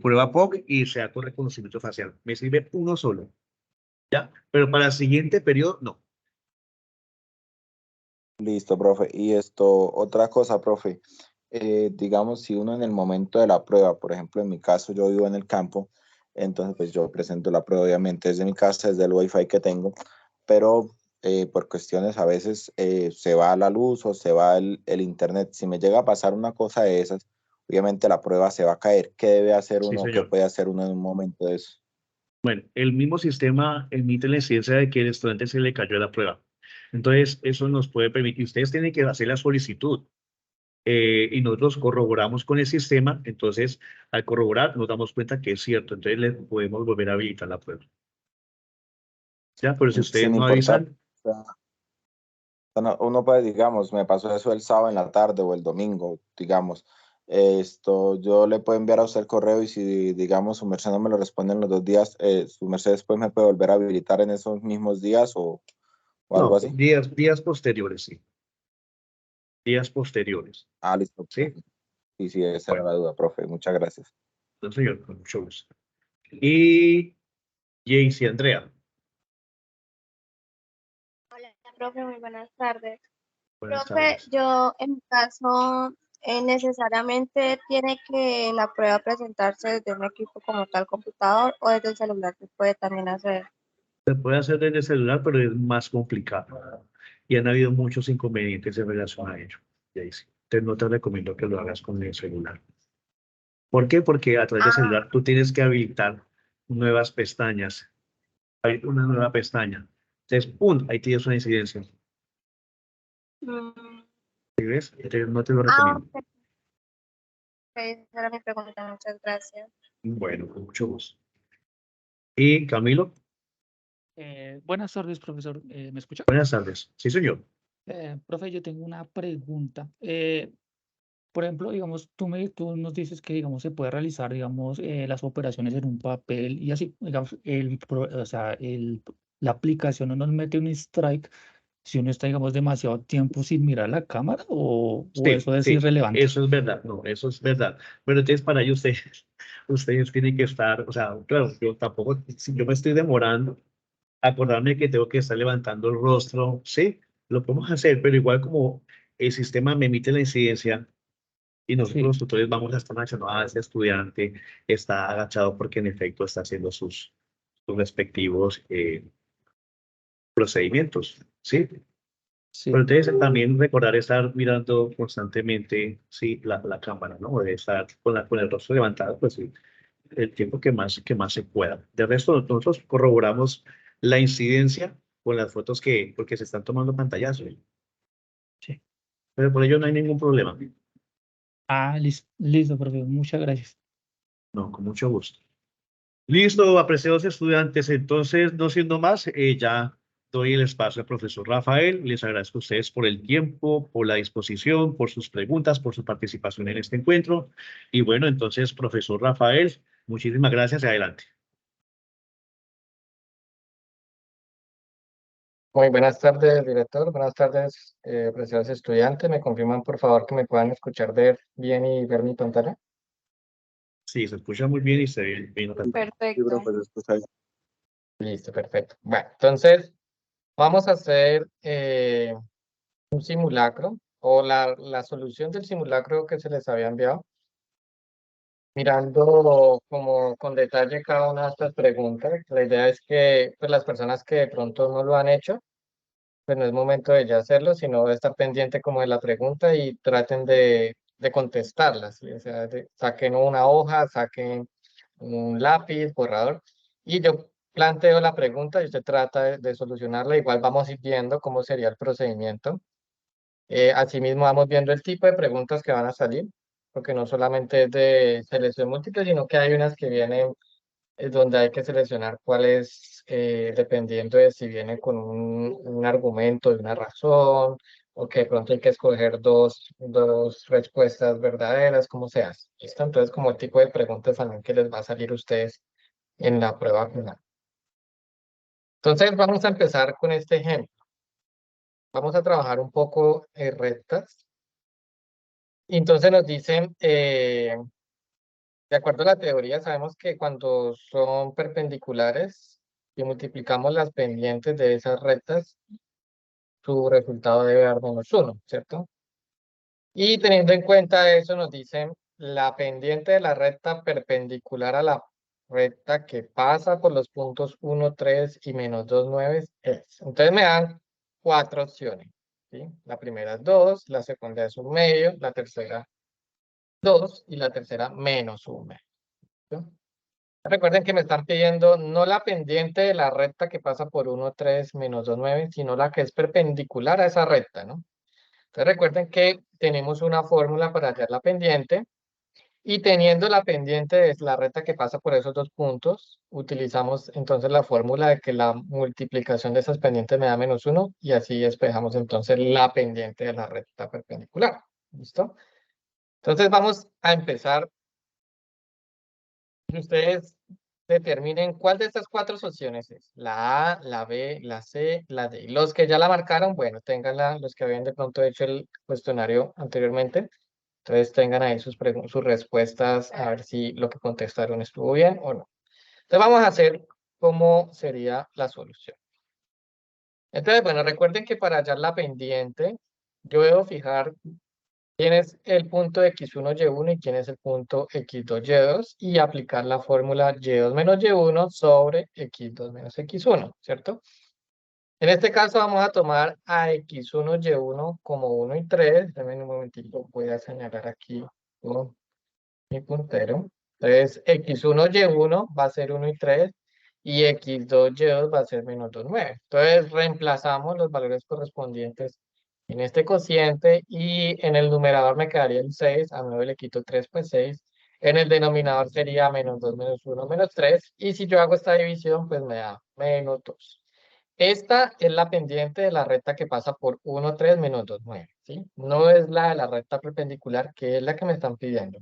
prueba POC y sea con reconocimiento facial. Me sirve uno solo, ¿ya? Pero para el siguiente periodo, no. Listo, profe. Y otra cosa, profe. Digamos, si uno en el momento de la prueba, por ejemplo, en mi caso, yo vivo en el campo, entonces pues yo presento la prueba obviamente desde mi casa, desde el wifi que tengo, pero por cuestiones a veces se va la luz o se va el internet. Si me llega a pasar una cosa de esas, obviamente la prueba se va a caer. ¿Qué debe hacer Sí, uno? ¿Qué señor. puede hacer uno en un momento de eso? Bueno, el mismo sistema emite la incidencia de que el estudiante se le cayó la prueba. Entonces, eso nos puede permitir, ustedes tienen que hacer la solicitud. Y nosotros corroboramos con el sistema, entonces al corroborar nos damos cuenta que es cierto, entonces le podemos volver a habilitar la prueba. Ya, pero si ustedes Sin no importar, avisan, o sea, uno puede, digamos, me pasó eso el sábado en la tarde o el domingo, digamos. Yo le puedo enviar a usted el correo y si, digamos, su merced no me lo responde en los 2 días, su merced después me puede volver a habilitar en esos mismos días o algo no, así. días posteriores, sí, días posteriores, Ah, listo. ¿sí? Sí, sí, esa era Bueno, la duda, profe. Muchas gracias. entonces, señor, con mucho gusto. Y Jaycee Andrea, Hola, profe, muy buenas tardes. buenas Profe, tardes. yo en mi caso, necesariamente tiene que la prueba presentarse desde un equipo como tal computador o desde el celular se puede también hacer. Se puede hacer desde el celular, pero es más complicado. Y han habido muchos inconvenientes en relación a ello, Jaycee. Entonces no te recomiendo que lo hagas con el celular. ¿Por qué? Porque a través del Ah, celular tú tienes que habilitar nuevas pestañas. Hay una nueva pestaña. Entonces, ¡pum! Ahí tienes una incidencia. mm, ¿Sí ves? Entonces, no te lo recomiendo. ok, esa era mi pregunta, muchas gracias. Bueno, con mucho gusto. Y Camilo, Buenas tardes, profesor. ¿Me escucha? buenas tardes. Sí, señor. Profe, yo tengo una pregunta. Por ejemplo, digamos, tú nos dices que, digamos, se puede realizar, digamos, las operaciones en un papel y así, digamos, o sea, la aplicación no nos mete un strike si uno está, digamos, demasiado tiempo sin mirar la cámara o Sí, eso es sí, irrelevante. eso es verdad. No, eso es verdad. Pero entonces, para ello, ustedes tienen que estar, o sea, claro, yo tampoco, si yo me estoy demorando, acordarme que tengo que estar levantando el rostro, sí, lo podemos hacer, pero igual como el sistema me emite la incidencia y nosotros Sí, los tutores vamos a estar diciendo, ese estudiante está agachado porque en efecto está haciendo sus respectivos procedimientos, ¿sí? Pero sí. entonces también recordar estar mirando constantemente, sí, la cámara, ¿no? De estar con el rostro levantado, pues sí, el tiempo que más se pueda. De resto, nosotros corroboramos la incidencia con las fotos porque se están tomando pantallazos. Sí. Pero por ello no hay ningún problema. Ah, listo, profe, muchas gracias. No, con mucho gusto. Listo, apreciados estudiantes. Entonces, no siendo más, ya doy el espacio al profesor Rafael. Les agradezco a ustedes por el tiempo, por la disposición, por sus preguntas, por su participación en este encuentro. Y bueno, entonces, profesor Rafael, muchísimas gracias y adelante. Muy buenas tardes, director. Buenas tardes, apreciados estudiantes. ¿Me confirman, por favor, que me puedan escuchar bien y ver mi pantalla? Sí, se escucha muy bien y se ve bien. Perfecto. Listo, perfecto. Bueno, entonces vamos a hacer un simulacro o la solución del simulacro que se les había enviado, mirando como con detalle cada una de estas preguntas. La idea es que pues, las personas que de pronto no lo han hecho, pues no es momento de ya hacerlo, sino de estar pendiente como de la pregunta y traten de contestarlas, ¿sí? O sea, saquen una hoja, saquen un lápiz, borrador, y yo planteo la pregunta y usted trata de solucionarla. Igual vamos a ir viendo cómo sería el procedimiento. Asimismo, vamos viendo el tipo de preguntas que van a salir, porque no solamente es de selección múltiple, sino que hay unas que vienen es donde hay que seleccionar cuál es, dependiendo de si viene con un argumento y una razón, o que de pronto hay que escoger dos respuestas verdaderas, como se hace. ¿Listo? Entonces, como el tipo de preguntas también que les va a salir a ustedes en la prueba final. Entonces, vamos a empezar con este ejemplo. Vamos a trabajar un poco rectas. Y entonces nos dicen, de acuerdo a la teoría, sabemos que cuando son perpendiculares y multiplicamos las pendientes de esas rectas, su resultado debe dar -1, ¿cierto? Y teniendo en cuenta eso, nos dicen la pendiente de la recta perpendicular a la recta que pasa por los puntos 1, 3 y -2, 9 es. Entonces me dan 4 opciones, ¿sí? La primera es 2, la segunda es 1/2, la tercera 2 y la tercera -1/2. ¿Sí? Recuerden que me están pidiendo no la pendiente de la recta que pasa por 1, 3, -2, 9, sino la que es perpendicular a esa recta, ¿no? Entonces recuerden que tenemos una fórmula para hallar la pendiente y teniendo la pendiente de la recta que pasa por esos dos puntos, utilizamos entonces la fórmula de que la multiplicación de esas pendientes me da -1 y así despejamos entonces la pendiente de la recta perpendicular. ¿Listo? Entonces vamos a empezar. Ustedes determinen cuál de estas 4 opciones es. La A, la B, la C, la D. Los que ya la marcaron, bueno, ténganla, los que habían de pronto hecho el cuestionario anteriormente, entonces tengan ahí sus respuestas a ver si lo que contestaron estuvo bien o no. Entonces vamos a hacer cómo sería la solución. Entonces, bueno, recuerden que para hallar la pendiente, yo debo fijar quién es el punto x1, y1 y quién es el punto x2, y2 y aplicar la fórmula y2 menos y1 sobre x2 menos x1, ¿cierto? En este caso vamos a tomar a x1, y1 como 1 y 3. Denme un momentito, voy a señalar aquí con mi puntero. Entonces x1, y1 va a ser 1 y 3 y x2, y2 va a ser -2, 9. Entonces reemplazamos los valores correspondientes en este cociente y en el numerador me quedaría el 6, a 9 le quito 3, pues 6. En el denominador sería -2, -1, -3. Y si yo hago esta división, pues me da -2. Esta es la pendiente de la recta que pasa por 1, 3, -2, 9. ¿Sí? No es la de la recta perpendicular, que es la que me están pidiendo.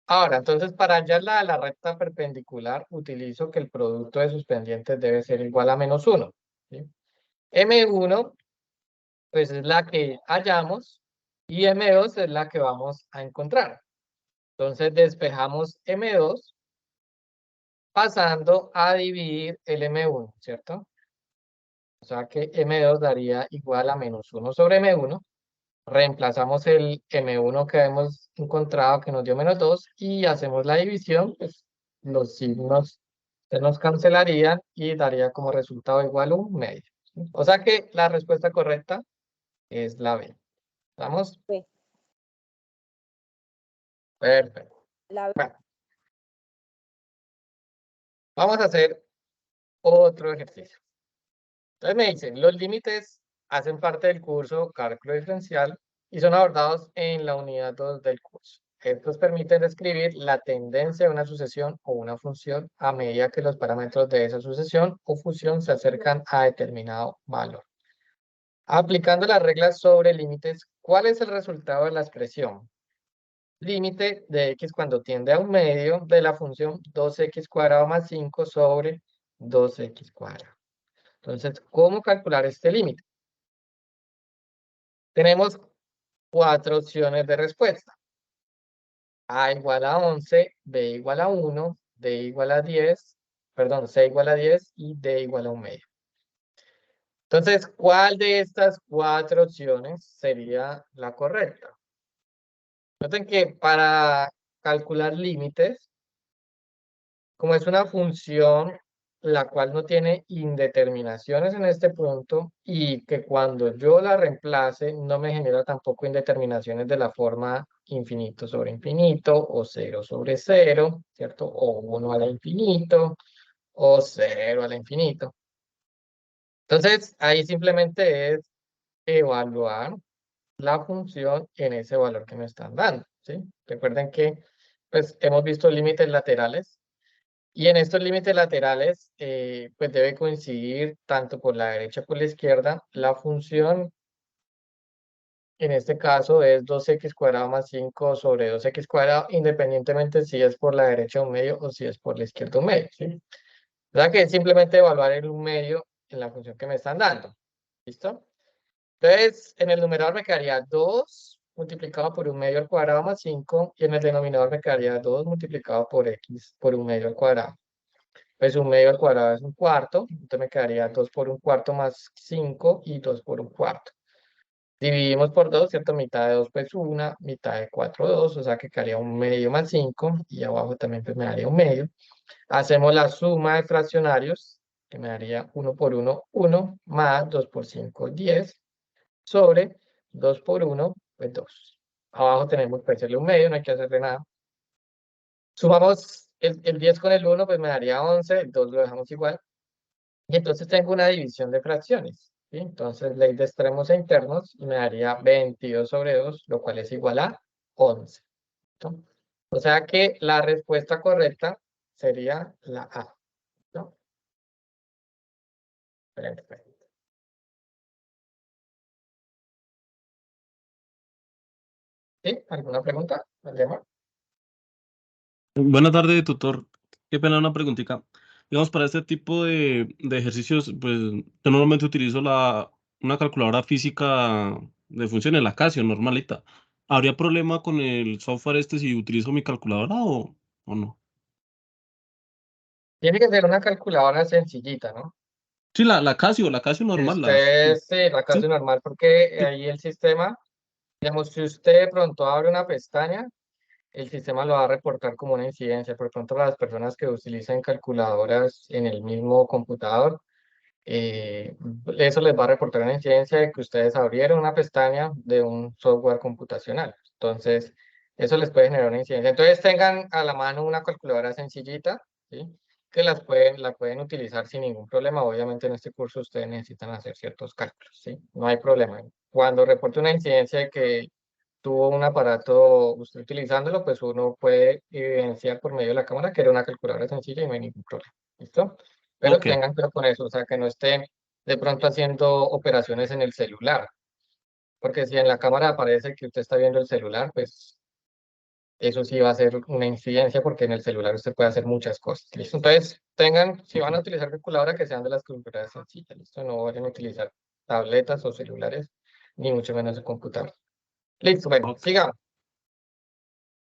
Ahora, entonces, para hallar la recta perpendicular, utilizo que el producto de sus pendientes debe ser igual a -1. ¿Sí? M1 pues es la que hallamos y M2 es la que vamos a encontrar. Entonces despejamos M2 pasando a dividir el M1, ¿cierto? O sea que M2 daría igual a -1 sobre M1. Reemplazamos el M1 que hemos encontrado que nos dio -2 y hacemos la división, pues los signos se nos cancelarían y daría como resultado igual a 1/2. ¿Sí? O sea que la respuesta correcta es la B. ¿Estamos? Sí. Perfecto. La Bueno, Vamos a hacer otro ejercicio. Entonces me dicen, los límites hacen parte del curso cálculo diferencial y son abordados en la unidad 2 del curso. Estos permiten describir la tendencia de una sucesión o una función a medida que los parámetros de esa sucesión o función se acercan a determinado valor. Aplicando las reglas sobre límites, ¿cuál es el resultado de la expresión? Límite de x cuando tiende a un medio de la función 2x² más 5 sobre 2x². Entonces, ¿cómo calcular este límite? Tenemos 4 opciones de respuesta. A igual a 11, B igual a 1, D igual a 10, perdón, C igual a 10 y D igual a 1 medio. Entonces, ¿cuál de estas 4 opciones sería la correcta? Noten que para calcular límites, como es una función la cual no tiene indeterminaciones en este punto y que cuando yo la reemplace no me genera tampoco indeterminaciones de la forma infinito sobre infinito o 0 sobre 0, ¿cierto? O 1 a la infinito o 0 a la infinito. Entonces, ahí simplemente es evaluar la función en ese valor que me están dando, ¿sí? Recuerden que pues, hemos visto límites laterales y en estos límites laterales pues debe coincidir tanto por la derecha como por la izquierda. La función en este caso es 2x² más 5 sobre 2x², independientemente si es por la derecha un medio o si es por la izquierda un medio, ¿sí? O sea que es simplemente evaluar el un medio en la función que me están dando. ¿Listo? Entonces, en el numerador me quedaría 2 multiplicado por un medio al cuadrado más 5, y en el denominador me quedaría 2 multiplicado por x por un medio al cuadrado. Pues un medio al cuadrado es un cuarto, entonces me quedaría 2 por un cuarto más 5 y 2 por un cuarto. Dividimos por 2, ¿cierto? Mitad de 2 pues 1, mitad de 4 2, o sea que quedaría un medio más 5 y abajo también pues me daría un medio. Hacemos la suma de fraccionarios, que me daría 1 por 1, 1, más 2 por 5, 10, sobre 2 por 1, pues 2. Abajo tenemos que hacerle un medio, no hay que hacerle nada. Sumamos el 10 con el 1, pues me daría 11, el 2 lo dejamos igual. Y entonces tengo una división de fracciones, ¿sí? Entonces, ley de extremos e internos, y me daría 22 sobre 2, lo cual es igual a 11. ¿Listo? O sea que la respuesta correcta sería la A. ¿No? Perfecto. ¿Sí? ¿Alguna pregunta? ¿Valdemar? Buenas tardes, tutor. Qué pena una preguntita. Digamos, para este tipo de ejercicios, pues yo normalmente utilizo una calculadora física de funciones, la Casio, normalita. ¿Habría problema con el software este si utilizo mi calculadora o no? Tiene que ser una calculadora sencillita, ¿no? Sí, la Casio Si normal, usted, sí, la sí, clase normal, porque sí. ahí el sistema, digamos, si usted de pronto abre una pestaña, el sistema lo va a reportar como una incidencia. Por pronto, las personas que utilizan calculadoras en el mismo computador, eso les va a reportar una incidencia de que ustedes abrieron una pestaña de un software computacional. Entonces, eso les puede generar una incidencia. Entonces, tengan a la mano una calculadora sencillita, ¿sí? Que la pueden utilizar sin ningún problema. Obviamente, en este curso ustedes necesitan hacer ciertos cálculos, ¿sí? No hay problema. Cuando reporte una incidencia de que tuvo un aparato usted utilizándolo, pues uno puede evidenciar por medio de la cámara que era una calculadora sencilla y no hay ningún problema. ¿Listo? Pero Ok, tengan cuidado con eso, o sea, que no estén de pronto haciendo operaciones en el celular, porque si en la cámara aparece que usted está viendo el celular, pues eso sí va a ser una incidencia porque en el celular usted puede hacer muchas cosas. ¿Listo? Entonces, tengan, si van a utilizar calculadora, que sean de las calculadoras sencillas, ¿listo? No vayan a utilizar tabletas o celulares, ni mucho menos el computador. Listo, bueno, ok. sigamos.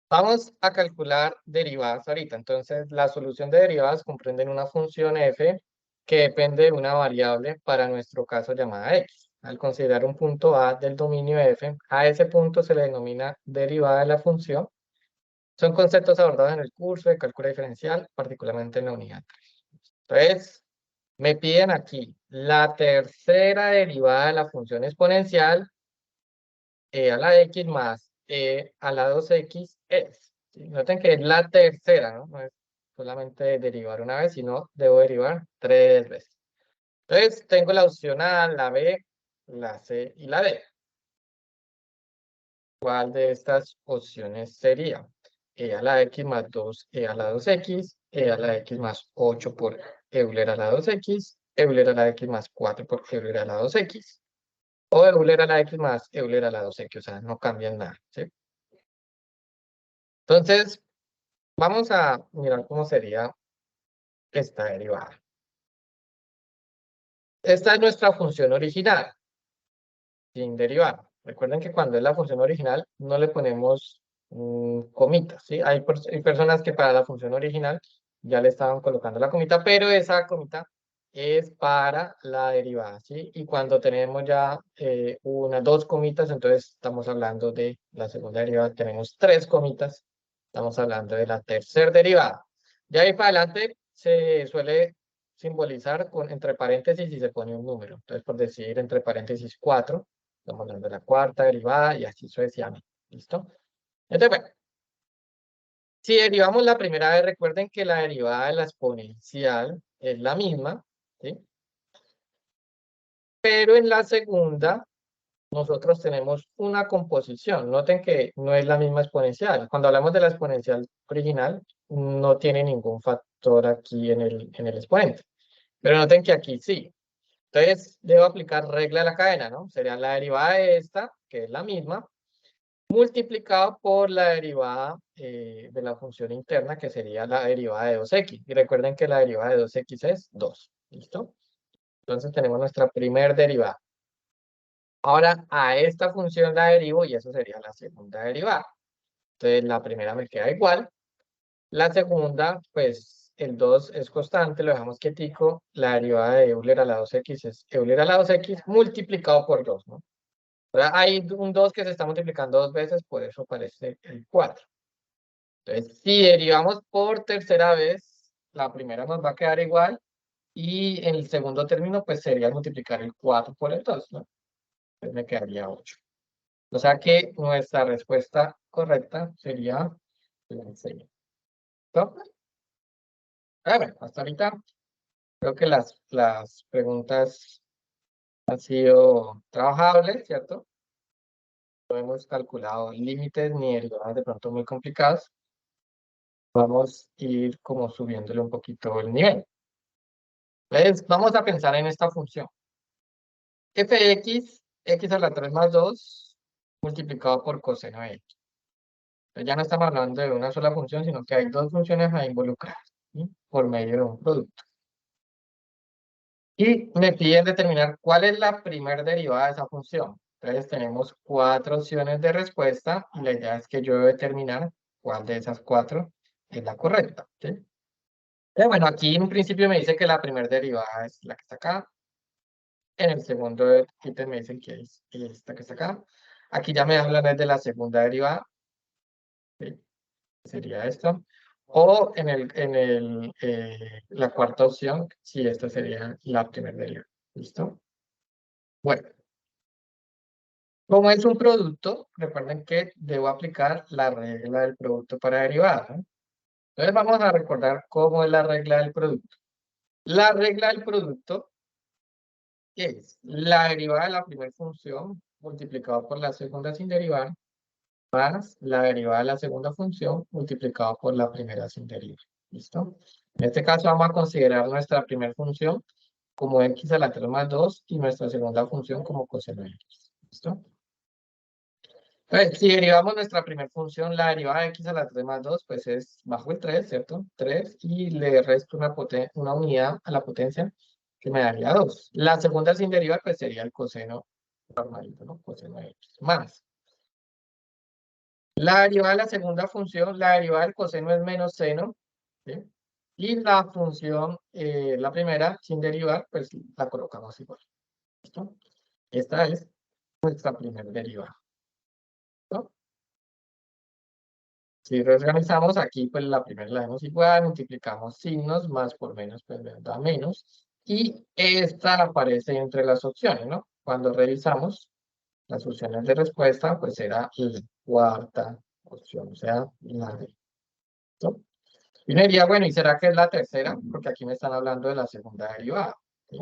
Vamos a calcular derivadas ahorita. Entonces, la solución de derivadas comprenden una función f que depende de una variable, para nuestro caso llamada x. Al considerar un punto A del dominio f, a ese punto se le denomina derivada de la función. Son conceptos abordados en el curso de cálculo diferencial, particularmente en la unidad 3. Entonces, me piden aquí la tercera derivada de la función exponencial a la x más a la 2x es. ¿Sí? Noten que es la tercera, ¿no? No es solamente derivar una vez, sino debo derivar 3 veces. Entonces, tengo la opción A, la B, la C y la D. ¿Cuál de estas opciones sería? E a la x más 2e a la 2x, e a la x más 8 por Euler a la 2x, Euler a la x más 4 por Euler a la 2x, o Euler a la x más Euler a la 2x, o sea, no cambian nada, ¿sí? Entonces, vamos a mirar cómo sería esta derivada. Esta es nuestra función original, sin derivar. Recuerden que cuando es la función original, no le ponemos comitas, ¿sí? Hay personas que para la función original ya le estaban colocando la comita, pero esa comita es para la derivada, ¿sí? Y cuando tenemos ya dos comitas, entonces estamos hablando de la segunda derivada, tenemos 3 comitas, estamos hablando de la tercera derivada. De ahí para adelante se suele simbolizar entre paréntesis y se pone un número. Entonces, por decir entre paréntesis 4, estamos hablando de la cuarta derivada y así sucesivamente. ¿Listo? Entonces, bueno, si derivamos la primera vez, recuerden que la derivada de la exponencial es la misma, ¿sí? Pero en la segunda, nosotros tenemos una composición. Noten que no es la misma exponencial. Cuando hablamos de la exponencial original, no tiene ningún factor aquí en el exponente. Pero noten que aquí sí. Entonces, debo aplicar regla de la cadena, ¿no? Sería la derivada de esta, que es la misma, multiplicado por la derivada de la función interna, que sería la derivada de 2x. Y recuerden que la derivada de 2x es 2. ¿Listo? Entonces tenemos nuestra primer derivada. Ahora a esta función la derivo y eso sería la segunda derivada. Entonces la primera me queda igual. La segunda, pues el 2 es constante, lo dejamos quietico. La derivada de Euler a la 2x es Euler a la 2x multiplicado por 2, ¿no? Ahora hay un 2 que se está multiplicando 2 veces, por eso aparece el 4. Entonces, si derivamos por tercera vez, la primera nos va a quedar igual y en el segundo término, pues sería multiplicar el 4 por el 2, ¿no? Entonces me quedaría 8. O sea que nuestra respuesta correcta sería la C. ¿Listo? Bueno, hasta ahorita creo que las preguntas han sido trabajables, ¿cierto? No hemos calculado límites ni derivadas de pronto muy complicadas. Vamos a ir como subiéndole un poquito el nivel. Entonces, vamos a pensar en esta función. f de x, x a la 3 más 2, multiplicado por coseno de x. Entonces, ya no estamos hablando de una sola función, sino que hay 2 funciones ahí involucradas, ¿sí? Por medio de un producto. Y me piden determinar cuál es la primera derivada de esa función. Entonces tenemos 4 opciones de respuesta y la idea es que yo debo determinar cuál de esas 4 es la correcta, ¿sí? Bueno, aquí en un principio me dice que la primera derivada es la que está acá. En el segundo ítem me dicen que es esta que está acá. Aquí ya me hablan de la segunda derivada. ¿Sí? Sería esta. O la cuarta opción, si esta sería la primera derivada. ¿Listo? Bueno. Como es un producto, recuerden que debo aplicar la regla del producto para derivada, ¿no? Entonces vamos a recordar cómo es la regla del producto. La regla del producto es la derivada de la primera función multiplicado por la segunda sin derivar, más la derivada de la segunda función multiplicado por la primera sin derivar. ¿Listo? En este caso vamos a considerar nuestra primera función como x a la 3 más 2 y nuestra segunda función como coseno de x. ¿Listo? Entonces, si derivamos nuestra primera función, la derivada de x a la 3 más 2, pues es bajo el 3, ¿cierto? 3, y le resto una unidad a la potencia que me daría 2. La segunda sin derivar, pues sería el coseno normalito, ¿no? Coseno de x más. La derivada de la segunda función, la derivada del coseno es menos seno, ¿sí? Y la función, la primera, sin derivar, pues la colocamos igual. ¿Listo? Esta es nuestra primera derivada. ¿Listo? Si reorganizamos aquí, pues la primera la dejamos igual, multiplicamos signos, más por menos, pues me da menos. Y esta aparece entre las opciones, ¿no? Cuando revisamos las opciones de respuesta, pues será la cuarta opción, o sea, la D. ¿Listo? Y me diría, bueno, ¿y será que es la tercera? Porque aquí me están hablando de la segunda derivada, ¿sí?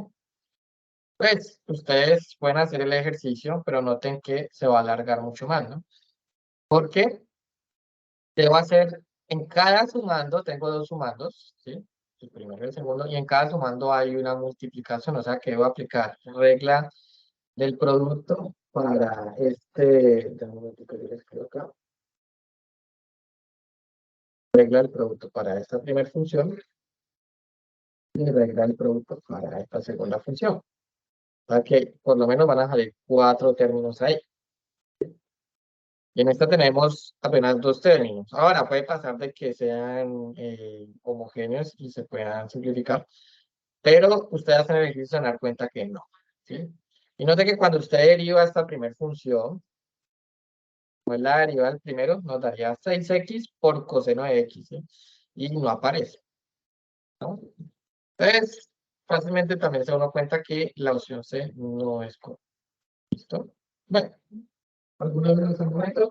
Pues ustedes pueden hacer el ejercicio, pero noten que se va a alargar mucho más, ¿no? Porque debo hacer en cada sumando, tengo dos sumandos, ¿sí? El primero y el segundo, y en cada sumando hay una multiplicación, o sea que debo aplicar regla del este, dame un momentico, yo les escribo acá. Regla del producto para esta primera función y regla del producto para esta segunda función. O sea que por lo menos van a salir 4 términos ahí. Y en esta tenemos apenas 2 términos. Ahora puede pasar de que sean homogéneos y se puedan simplificar, pero ustedes hacen el ejercicio y se van a dar cuenta que no, ¿sí? Y note que cuando usted deriva esta primera función, pues la derivada del primero nos daría 6x por coseno de x, ¿sí? Y no aparece, ¿no? Entonces, fácilmente también se da uno cuenta que la opción C no es correcta. ¿Listo? Bueno, ¿alguna de los argumentos?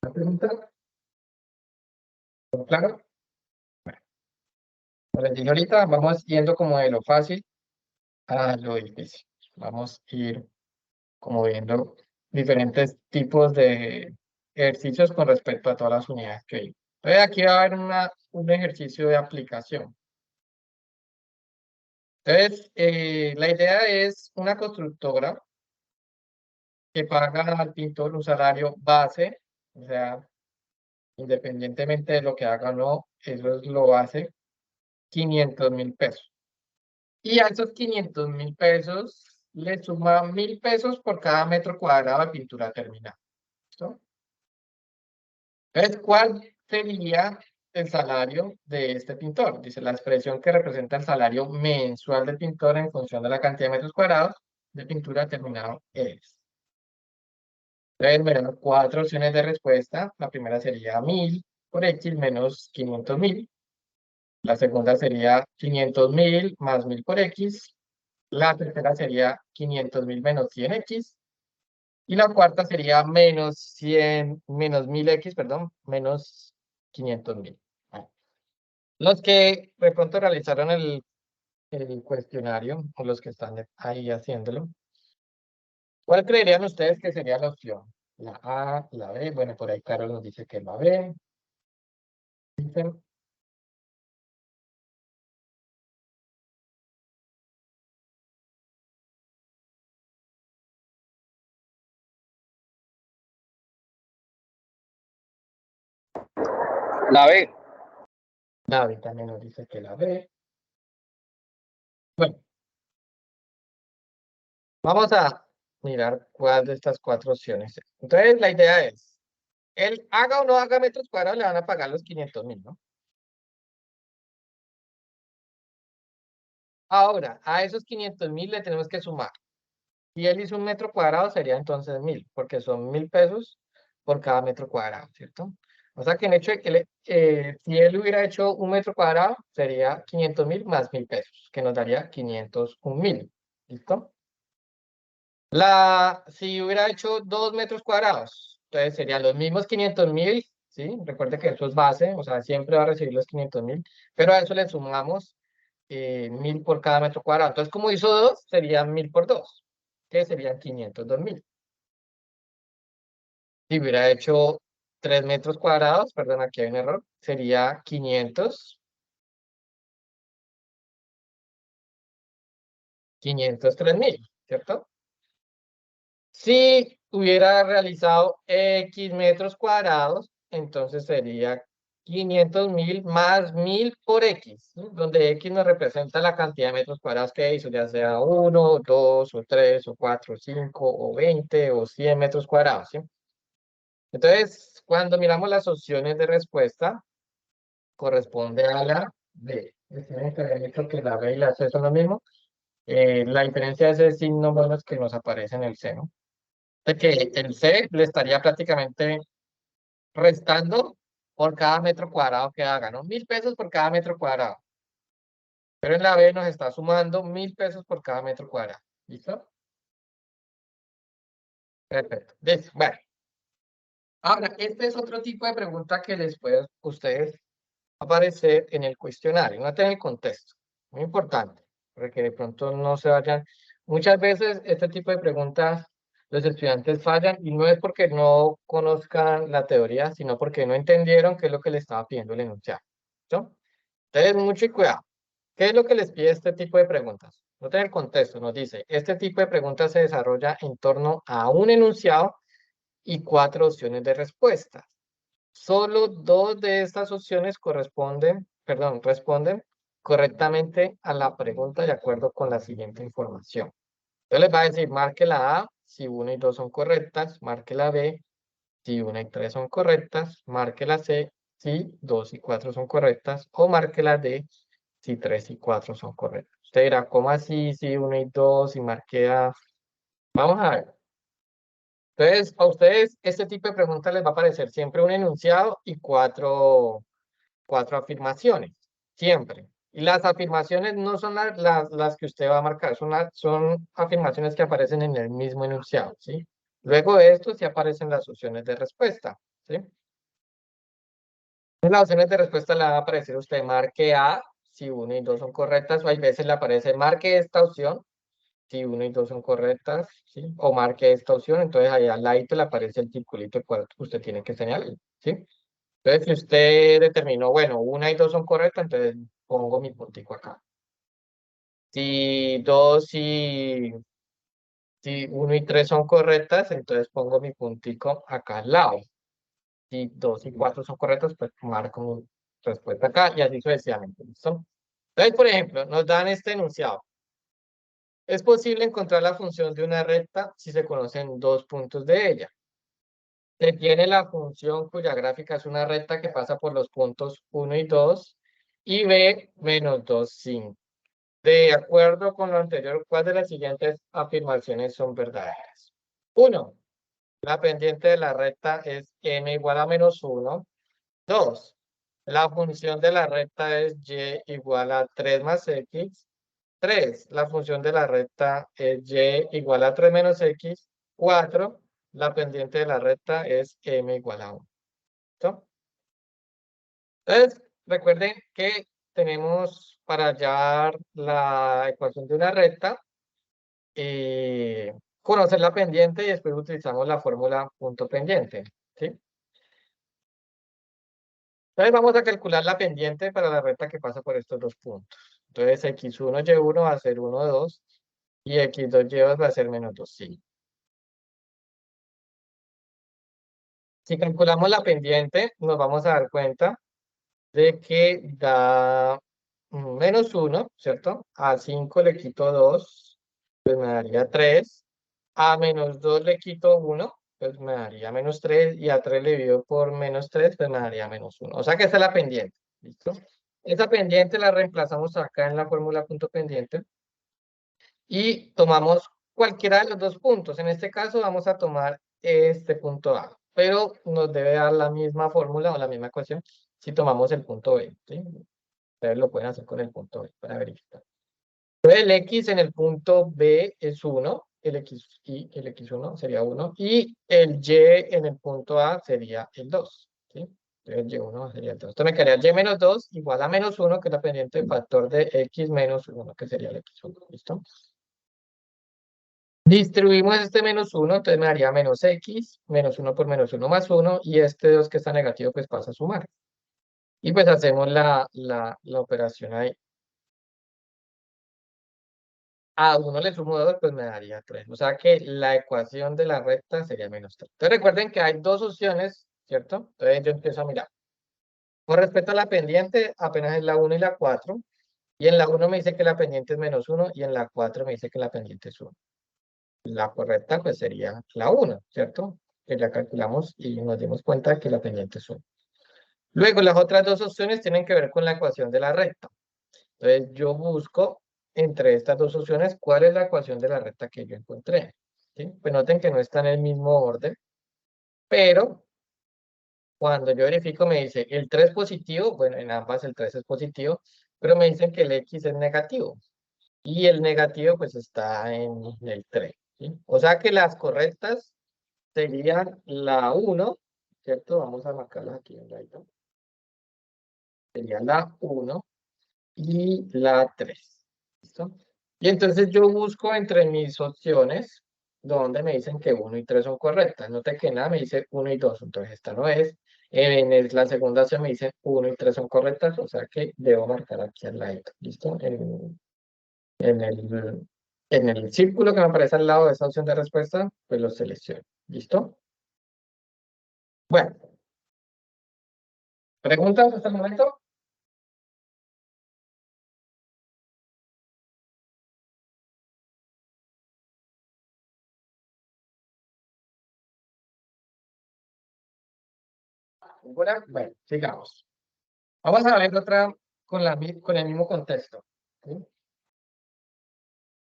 ¿La pregunta? ¿Claro? Como les dije ahorita, vamos yendo como de lo fácil a lo difícil. Vamos a ir como viendo diferentes tipos de ejercicios con respecto a todas las unidades que hay. Entonces aquí va a haber un ejercicio de aplicación. Entonces, la idea es una constructora que paga al pintor un salario base, o sea, independientemente de lo que haga o no, eso es lo base, 500.000 pesos. Y a esos 500.000 pesos le suma 1.000 pesos por cada metro cuadrado de pintura terminada. ¿Listo? Entonces, ¿cuál sería el salario de este pintor? Dice, la expresión que representa el salario mensual del pintor en función de la cantidad de metros cuadrados de pintura terminado es. Entonces, me dan 4 opciones de respuesta. La primera sería 1.000 por X menos 500.000. La segunda sería 500.000 más 1.000 por X. La tercera sería 500.000 menos 100X. Y la cuarta sería menos 1.000X, perdón, menos 500.000. Los que de pronto realizaron el cuestionario, o los que están ahí haciéndolo, ¿cuál creerían ustedes que sería la opción? La A, la B, bueno, por ahí Carlos nos dice que la B. Dicen, La B. David también nos dice que la B. Bueno, vamos a mirar cuál de estas 4 opciones. Entonces, la idea es, él haga o no haga metros cuadrados, le van a pagar los 500.000, ¿no? Ahora, a esos 500.000 le tenemos que sumar. Si él hizo un metro cuadrado, sería entonces 1.000, porque son 1.000 pesos por cada metro cuadrado, ¿cierto? O sea que el hecho de que si él hubiera hecho un metro cuadrado, sería 500.000 más 1.000 pesos, que nos daría 501.000. ¿Listo? Si hubiera hecho 2 metros cuadrados, entonces serían los mismos 500.000, ¿sí? Recuerde que eso es base, o sea, siempre va a recibir los 500.000, pero a eso le sumamos 1.000 por cada metro cuadrado. Entonces, como hizo 2, serían 1.000 por 2, que serían 502.000. Si hubiera hecho 3 metros cuadrados, perdón, aquí hay un error, sería 503.000, ¿cierto? Si hubiera realizado X metros cuadrados, entonces sería 500.000 más 1.000 por X, ¿sí? Donde X nos representa la cantidad de metros cuadrados que hizo, ya sea 1, 2, o 3, o 4, o 5, o 20, o 100 metros cuadrados, ¿sí? Entonces, cuando miramos las opciones de respuesta, corresponde a la B. Creo que la B y la C son lo mismo. La diferencia es el signo bueno que nos aparece en el C, ¿no? De que el C le estaría prácticamente restando por cada metro cuadrado que haga, ¿no? 1.000 pesos por cada metro cuadrado. Pero en la B nos está sumando 1.000 pesos por cada metro cuadrado. ¿Listo? Perfecto. Listo. Bueno. Ahora, este es otro tipo de pregunta que les puede ustedes aparecer en el cuestionario, no en el contexto. Muy importante, porque de pronto no se vayan. Muchas veces este tipo de preguntas los estudiantes fallan y no es porque no conozcan la teoría, sino porque no entendieron qué es lo que le estaba pidiendo el enunciado. ¿Listo? Entonces, mucho cuidado. ¿Qué es lo que les pide este tipo de preguntas? No tiene el contexto, nos dice, este tipo de preguntas se desarrolla en torno a un enunciado y 4 opciones de respuesta. Solo 2 de estas opciones responden correctamente a la pregunta de acuerdo con la siguiente información. Entonces les va a decir, marque la A si 1 y 2 son correctas, marque la B si 1 y 3 son correctas, marque la C si 2 y 4 son correctas, o marque la D si 3 y 4 son correctas. Usted dirá, ¿cómo así si 1 y 2 y marque A? Vamos a ver. Entonces, a ustedes este tipo de preguntas les va a aparecer siempre un enunciado y 4 afirmaciones, siempre. Y las afirmaciones no son las que usted va a marcar, son afirmaciones que aparecen en el mismo enunciado, ¿sí? Luego de esto sí aparecen las opciones de respuesta, ¿sí? En las opciones de respuesta le va a aparecer usted marque A si 1 y 2 son correctas, o hay veces le aparece marque esta opción si 1 y 2 son correctas, ¿sí? O marque esta opción, entonces ahí al ladito le aparece el circulito que usted tiene que señalar, ¿sí? Entonces, si usted determinó, bueno, 1 y 2 son correctas, entonces pongo mi puntico acá. Si 2 si 1 y 3 son correctas, entonces pongo mi puntico acá al lado. Si 2 y 4 son correctas, pues marco mi respuesta acá y así sucesivamente, ¿listo? Entonces, por ejemplo, nos dan este enunciado. Es posible encontrar la función de una recta si se conocen 2 puntos de ella. Se tiene la función cuya gráfica es una recta que pasa por los puntos 1 y 2 y b menos 2, 5. De acuerdo con lo anterior, ¿cuál de las siguientes afirmaciones son verdaderas? 1. La pendiente de la recta es m igual a menos 1. 2. La función de la recta es y igual a 3 más x. 3. La función de la recta es y igual a 3 menos x. 4. La pendiente de la recta es m igual a 1. ¿Listo? Entonces, recuerden que tenemos para hallar la ecuación de una recta, conocer la pendiente y después utilizamos la fórmula punto pendiente, ¿sí? Entonces vamos a calcular la pendiente para la recta que pasa por estos 2 puntos. Entonces x1, y1 va a ser 1, 2 y x2, y2 va a ser menos 2, 5. Si calculamos la pendiente, nos vamos a dar cuenta de que da menos 1, ¿cierto? A 5 le quito 2, pues me daría 3. A menos 2 le quito 1, pues me daría menos 3. Y a 3 le divido por menos 3, pues me daría menos 1. O sea que esa es la pendiente, ¿listo? Esa pendiente la reemplazamos acá en la fórmula punto pendiente. Y tomamos cualquiera de los 2 puntos. En este caso vamos a tomar este punto A. Pero nos debe dar la misma fórmula o la misma ecuación si tomamos el punto B, ¿sí? Ustedes lo pueden hacer con el punto B para verificar. Entonces el X en el punto B es 1, el X1 sería 1, y el Y en el punto A sería el 2, ¿sí? Entonces Y1 sería el 2. Entonces me quedaría Y menos 2 igual a menos 1, que es la pendiente del factor de X menos 1, que sería el X1, ¿listo? Distribuimos este menos 1, entonces me daría menos X, menos 1 por menos 1 más 1, y este 2 que está negativo pues pasa a sumar. Y pues hacemos la operación ahí. A 1 le sumo 2, pues me daría 3. O sea que la ecuación de la recta sería menos 3. Entonces recuerden que hay 2 opciones, ¿cierto? Entonces yo empiezo a mirar. Con respecto a la pendiente, apenas es la 1 y la 4. Y en la 1 me dice que la pendiente es menos 1 y en la 4 me dice que la pendiente es 1. La correcta pues sería la 1, ¿cierto? Que ya calculamos y nos dimos cuenta que la pendiente es 1. Luego las otras 2 opciones tienen que ver con la ecuación de la recta. Entonces yo busco entre estas 2 opciones cuál es la ecuación de la recta que yo encontré, ¿sí? Pues noten que no está en el mismo orden, pero cuando yo verifico me dice el 3 positivo, bueno, en ambas el 3 es positivo, pero me dicen que el X es negativo. Y el negativo pues está en el 3, ¿sí? O sea que las correctas serían la 1 ¿cierto? Vamos a marcarlas aquí en ladito. Sería la 1 y la 3. ¿Listo? Y entonces yo busco entre mis opciones donde me dicen que 1 y 3 son correctas. Note que nada me dice 1 y 2, entonces esta no es. La segunda opción me dice 1 y 3 son correctas, o sea que debo marcar aquí al ladito. ¿Listo? En el, en el círculo que me aparece al lado de esa opción de respuesta, pues lo selecciono. ¿Listo? Bueno, ¿preguntas hasta el momento? ¿Ninguna? Bueno, sigamos. Vamos a ver otra con el mismo contexto. ¿Sí?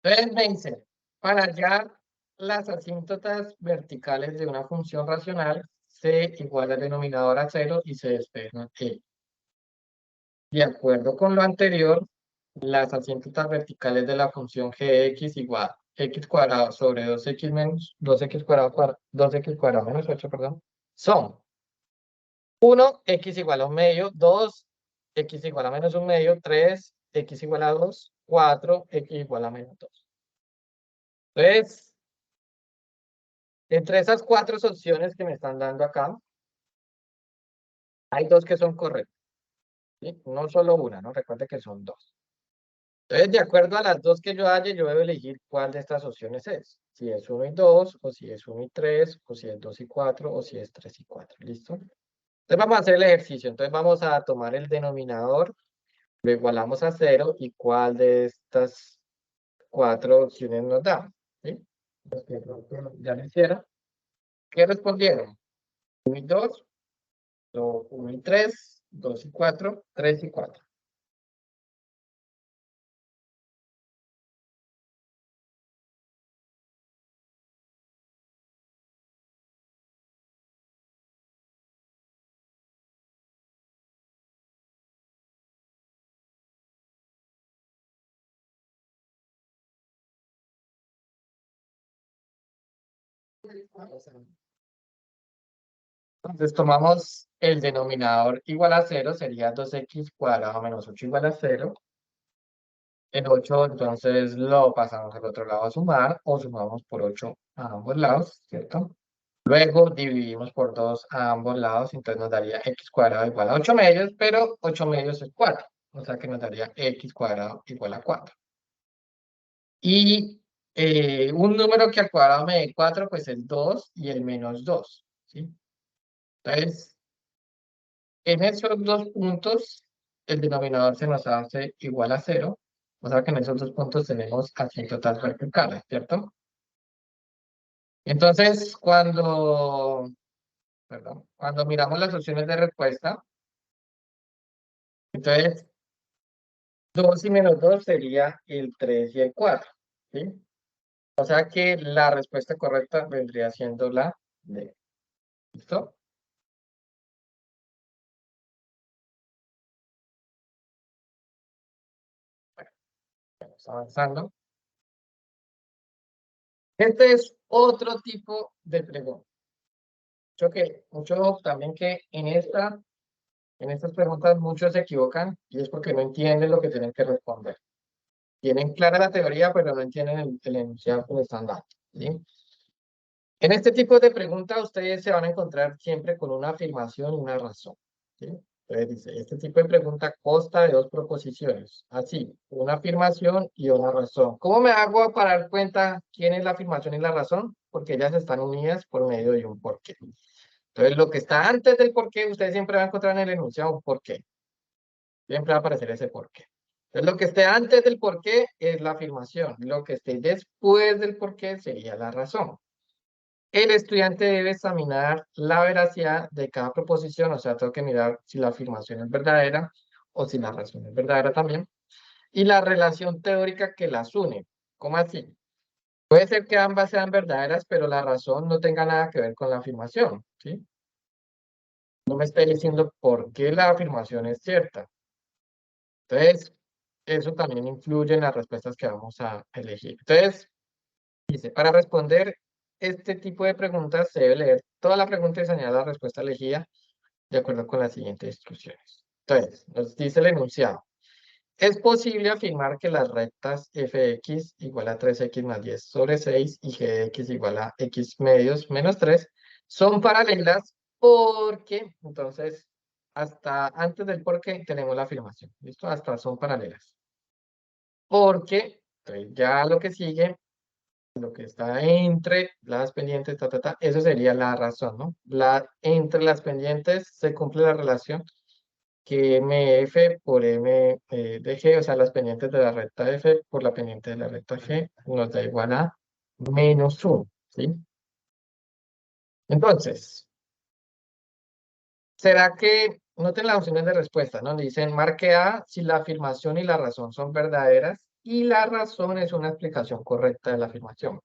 Entonces me dice, para hallar las asíntotas verticales de una función racional, C igual al denominador a 0 y se despeja E. De acuerdo con lo anterior, las asíntotas verticales de la función gx igual x cuadrado sobre 2x menos 2x cuadrado, 2x cuadrado menos 8, perdón, son 1, x igual a 1 medio, 2, x igual a menos 1 medio, 3, x igual a 2, 4, x igual a menos 2. Entonces, entre esas 4 opciones que me están dando acá, hay 2 que son correctas. ¿Sí? No solo una, ¿no? Recuerde que son 2. Entonces, de acuerdo a las 2 que yo haya, yo debo elegir cuál de estas opciones es. Si es 1 y 2, o si es 1 y 3, o si es 2 y 4, o si es 3 y 4. ¿Listo? Entonces vamos a hacer el ejercicio. Entonces vamos a tomar el denominador, lo igualamos a 0 y cuál de estas 4 opciones nos da. ¿Sí? Entonces, ya lo hicieron. ¿Qué respondieron? 1 y 2, 1 y 3, 2 y 4, 3 y 4. Entonces tomamos el denominador igual a 0, sería 2x cuadrado menos 8 igual a 0. El 8 entonces lo pasamos al otro lado a sumar, o sumamos por 8 a ambos lados, ¿cierto? Luego dividimos por 2 a ambos lados, entonces nos daría x cuadrado igual a 8 medios, pero 8 medios es 4, o sea que nos daría x cuadrado igual a 4. Y un número que al cuadrado me dé 4, pues es 2 y el menos 2, ¿sí? Entonces, en esos 2 puntos, el denominador se nos hace igual a 0, o sea que en esos 2 puntos tenemos asíntotas verticales, ¿cierto? Entonces, cuando miramos las opciones de respuesta, entonces 2 y menos 2 sería el 3 y el 4, ¿sí? O sea que la respuesta correcta vendría siendo la D. ¿Listo? Bueno, vamos avanzando. Este es otro tipo de pregunta. Mucho también que en estas preguntas muchos se equivocan y es porque no entienden lo que tienen que responder. Tienen clara la teoría, pero no entienden el enunciado que les están dando, ¿sí? En este tipo de preguntas ustedes se van a encontrar siempre con una afirmación y una razón, ¿sí? Entonces dice, este tipo de pregunta consta de 2 proposiciones, así, una afirmación y una razón. ¿Cómo me hago para dar cuenta quién es la afirmación y la razón? Porque ellas están unidas por medio de un porqué. Entonces, lo que está antes del porqué, ustedes siempre van a encontrar en el enunciado un porqué. Siempre va a aparecer ese porqué. Entonces, lo que esté antes del porqué es la afirmación. Lo que esté después del porqué sería la razón. El estudiante debe examinar la veracidad de cada proposición, o sea, tengo que mirar si la afirmación es verdadera o si la razón es verdadera también. Y la relación teórica que las une. ¿Cómo así? Puede ser que ambas sean verdaderas, pero la razón no tenga nada que ver con la afirmación, ¿sí? No me está diciendo por qué la afirmación es cierta. Entonces, eso también influye en las respuestas que vamos a elegir. Entonces, dice, para responder este tipo de preguntas se debe leer toda la pregunta y señalar la respuesta elegida de acuerdo con las siguientes instrucciones. Entonces, nos dice el enunciado. Es posible afirmar que las rectas fx igual a 3x más 10 sobre 6 y gx igual a x medios menos 3 son paralelas porque, entonces, hasta antes del por qué tenemos la afirmación. ¿Listo? Hasta son paralelas. Porque, entonces, ya lo que sigue, lo que está entre las pendientes, eso sería la razón, ¿no? Entre las pendientes se cumple la relación que MF por M de G, o sea, las pendientes de la recta F por la pendiente de la recta G, nos da igual a -1, ¿sí? Entonces, ¿será que, noten las opciones de respuesta, ¿no? Dicen, marque A si la afirmación y la razón son verdaderas y la razón es una explicación correcta de la afirmación.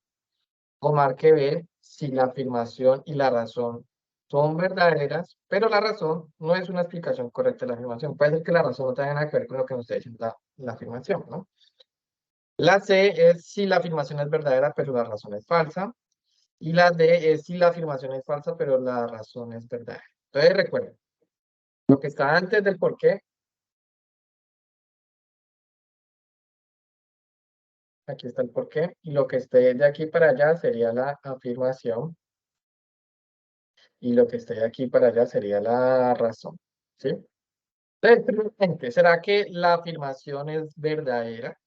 O marque B si la afirmación y la razón son verdaderas, pero la razón no es una explicación correcta de la afirmación. Puede ser que la razón no tenga nada que ver con lo que nos está diciendo la afirmación, ¿no? La C es si la afirmación es verdadera, pero la razón es falsa. Y la D es si la afirmación es falsa, pero la razón es verdadera. Entonces recuerden, lo que está antes del por qué, aquí está el por qué, y lo que esté de aquí para allá sería la afirmación, y lo que esté de aquí para allá sería la razón, ¿sí? Entonces, primeramente, ¿será que la afirmación es verdadera?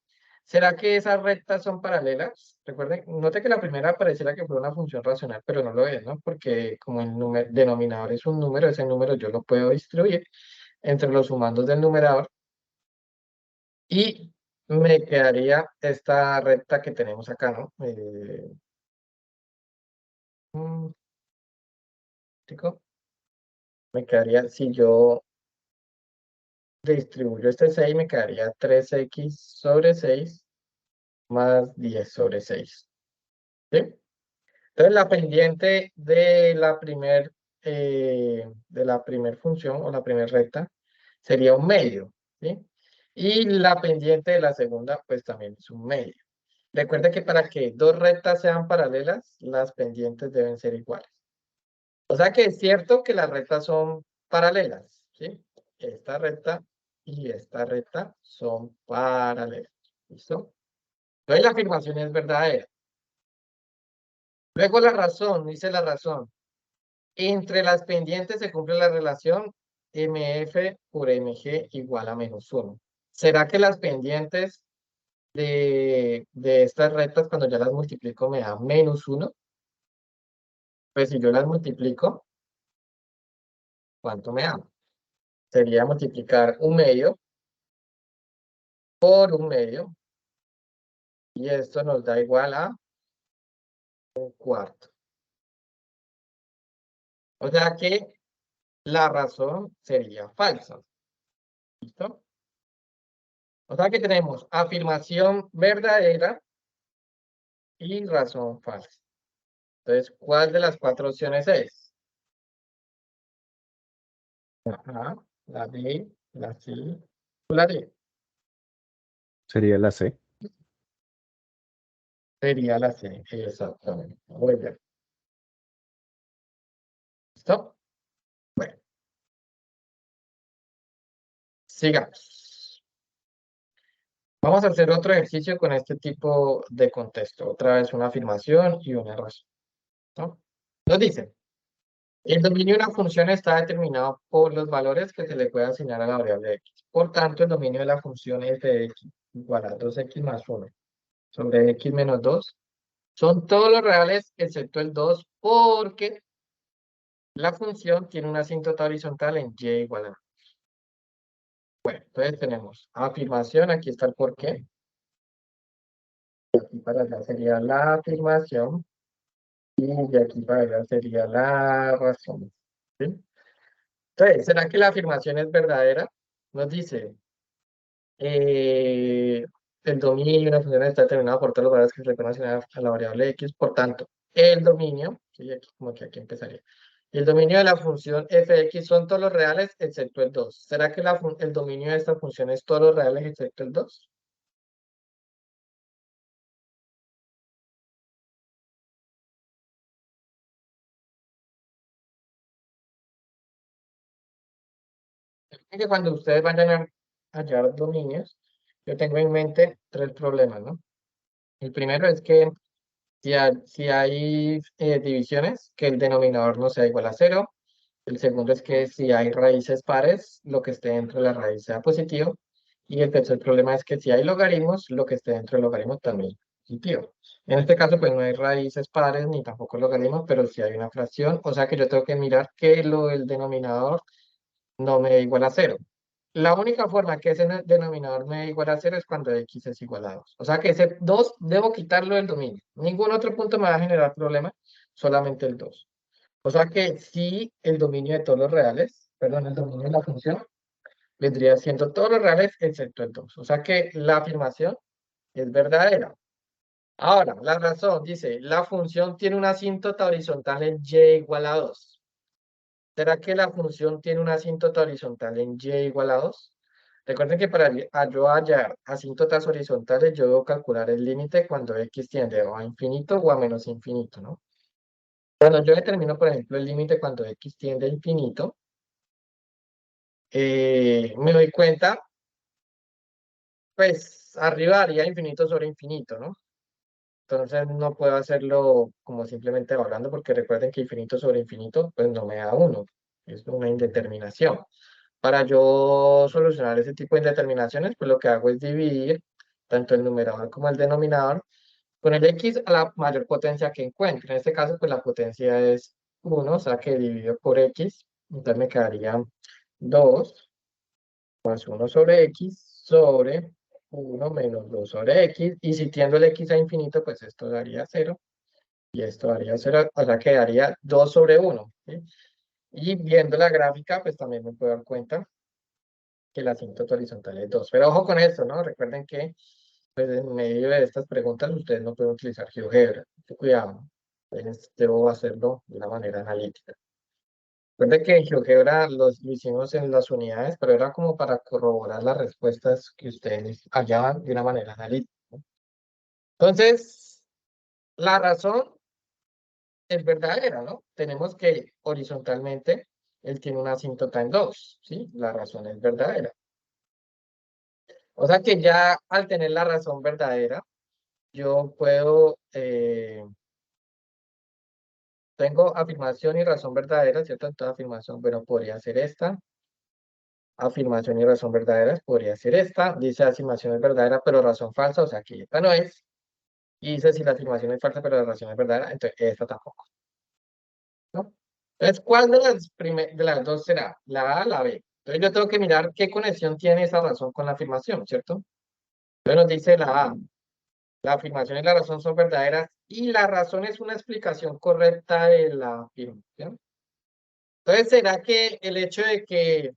¿Será que esas rectas son paralelas? Recuerden, note que la primera pareciera que fue una función racional, pero no lo es, ¿no? Porque como el denominador es un número, ese número yo lo puedo distribuir entre los sumandos del numerador y me quedaría esta recta que tenemos acá, ¿no? ¿Tico? Me quedaría, si yo distribuyo este 6, me quedaría 3x sobre 6 más 10 sobre 6. ¿Sí? Entonces la pendiente de la primer función o la primera recta sería un medio, ¿sí? Y la pendiente de la segunda pues también es un medio. Recuerda que para que dos rectas sean paralelas, las pendientes deben ser iguales. O sea que es cierto que las rectas son paralelas, ¿sí? Esta recta y esta recta son paralelas. ¿Listo? Entonces la afirmación es verdadera. Luego la razón, dice la razón. Entre las pendientes se cumple la relación MF por MG igual a -1. ¿Será que las pendientes de estas rectas cuando ya las multiplico me da -1? Pues si yo las multiplico, ¿cuánto me da? Sería multiplicar un medio por un medio. Y esto nos da igual a un cuarto. O sea que la razón sería falsa. ¿Listo? O sea que tenemos afirmación verdadera y razón falsa. Entonces, ¿cuál de las cuatro opciones es? Ajá, la B, la C, o la D. Sería la C. Sería la C, exactamente. Muy bien. ¿Listo? Bueno, sigamos. Vamos a hacer otro ejercicio con este tipo de contexto. Otra vez una afirmación y una razón. ¿No? Nos dice, el dominio de una función está determinado por los valores que se le puede asignar a la variable x. Por tanto, el dominio de la función f de x igual a 2x más 1 sobre x menos 2 son todos los reales excepto el 2 porque la función tiene una asíntota horizontal en y igual a. Bueno, entonces tenemos afirmación, aquí está el por qué. Aquí para allá sería la afirmación y de aquí para allá sería la razón. ¿Sí? Entonces, ¿será que la afirmación es verdadera? Nos dice, el dominio de una función está determinado por todos los valores que se le pueden asignar a la variable x, por tanto, el dominio, ¿sí? Aquí, como que aquí empezaría, el dominio de la función f de x son todos los reales excepto el 2. ¿Será que el dominio de esta función es todos los reales excepto el 2? que cuando ustedes vayan a hallar dominios, yo tengo en mente 3 problemas, ¿no? El primero es que si hay divisiones, que el denominador no sea igual a 0. El segundo es que si hay raíces pares, lo que esté dentro de la raíz sea positivo. Y el tercer problema es que si hay logaritmos, lo que esté dentro del logaritmo también es positivo. En este caso, pues no hay raíces pares ni tampoco logaritmos, pero sí hay una fracción. O sea que yo tengo que mirar que el denominador no me dé igual a 0. La única forma que ese denominador me dé igual a 0 es cuando x es igual a 2. O sea que ese 2 debo quitarlo del dominio. Ningún otro punto me va a generar problema, solamente el 2. O sea que si el dominio de todos los reales, perdón, el dominio de la función, vendría siendo todos los reales excepto el 2. O sea que la afirmación es verdadera. Ahora, la razón dice, la función tiene una asíntota horizontal en y igual a 2. ¿Será que la función tiene una asíntota horizontal en y igual a 2? Recuerden que para yo hallar asíntotas horizontales, yo debo calcular el límite cuando x tiende o a infinito o a menos infinito, ¿no? Cuando yo determino, por ejemplo, el límite cuando x tiende a infinito, me doy cuenta, pues arriba haría infinito sobre infinito, ¿no? Entonces no puedo hacerlo como simplemente hablando, porque recuerden que infinito sobre infinito, pues no me da 1, es una indeterminación. Para yo solucionar ese tipo de indeterminaciones, pues lo que hago es dividir tanto el numerador como el denominador con el x a la mayor potencia que encuentre. En este caso, pues la potencia es 1, o sea que divido por x, entonces me quedaría 2 más 1 sobre x sobre 1 menos 2 sobre x, y si tiendo el x a infinito, pues esto daría 0, y esto daría 0, o sea que daría 2 sobre 1, ¿sí? Y viendo la gráfica, pues también me puedo dar cuenta que la asíntota horizontal es 2. Pero ojo con esto, ¿no? Recuerden que pues, en medio de estas preguntas ustedes no pueden utilizar GeoGebra. Mucho cuidado. Entonces, debo hacerlo de una manera analítica. Recuerden que en GeoGebra lo hicimos en las unidades, pero era como para corroborar las respuestas que ustedes hallaban de una manera analítica. Entonces, la razón es verdadera, ¿no? Tenemos que horizontalmente él tiene una asíntota en 2, ¿sí? La razón es verdadera. O sea que ya al tener la razón verdadera, yo puedo, tengo afirmación y razón verdadera, ¿cierto? Entonces afirmación, bueno, podría ser esta. Afirmación y razón verdaderas podría ser esta. Dice afirmación es verdadera, pero razón falsa, o sea que esta no es. Y dice si la afirmación es falsa, pero la razón es verdadera, entonces esta tampoco, ¿no? Entonces, ¿cuál de las dos será? ¿La A o la B? Entonces yo tengo que mirar qué conexión tiene esa razón con la afirmación, ¿cierto? Entonces nos dice la A. La afirmación y la razón son verdaderas y la razón es una explicación correcta de la afirmación. Entonces, ¿será que el hecho de que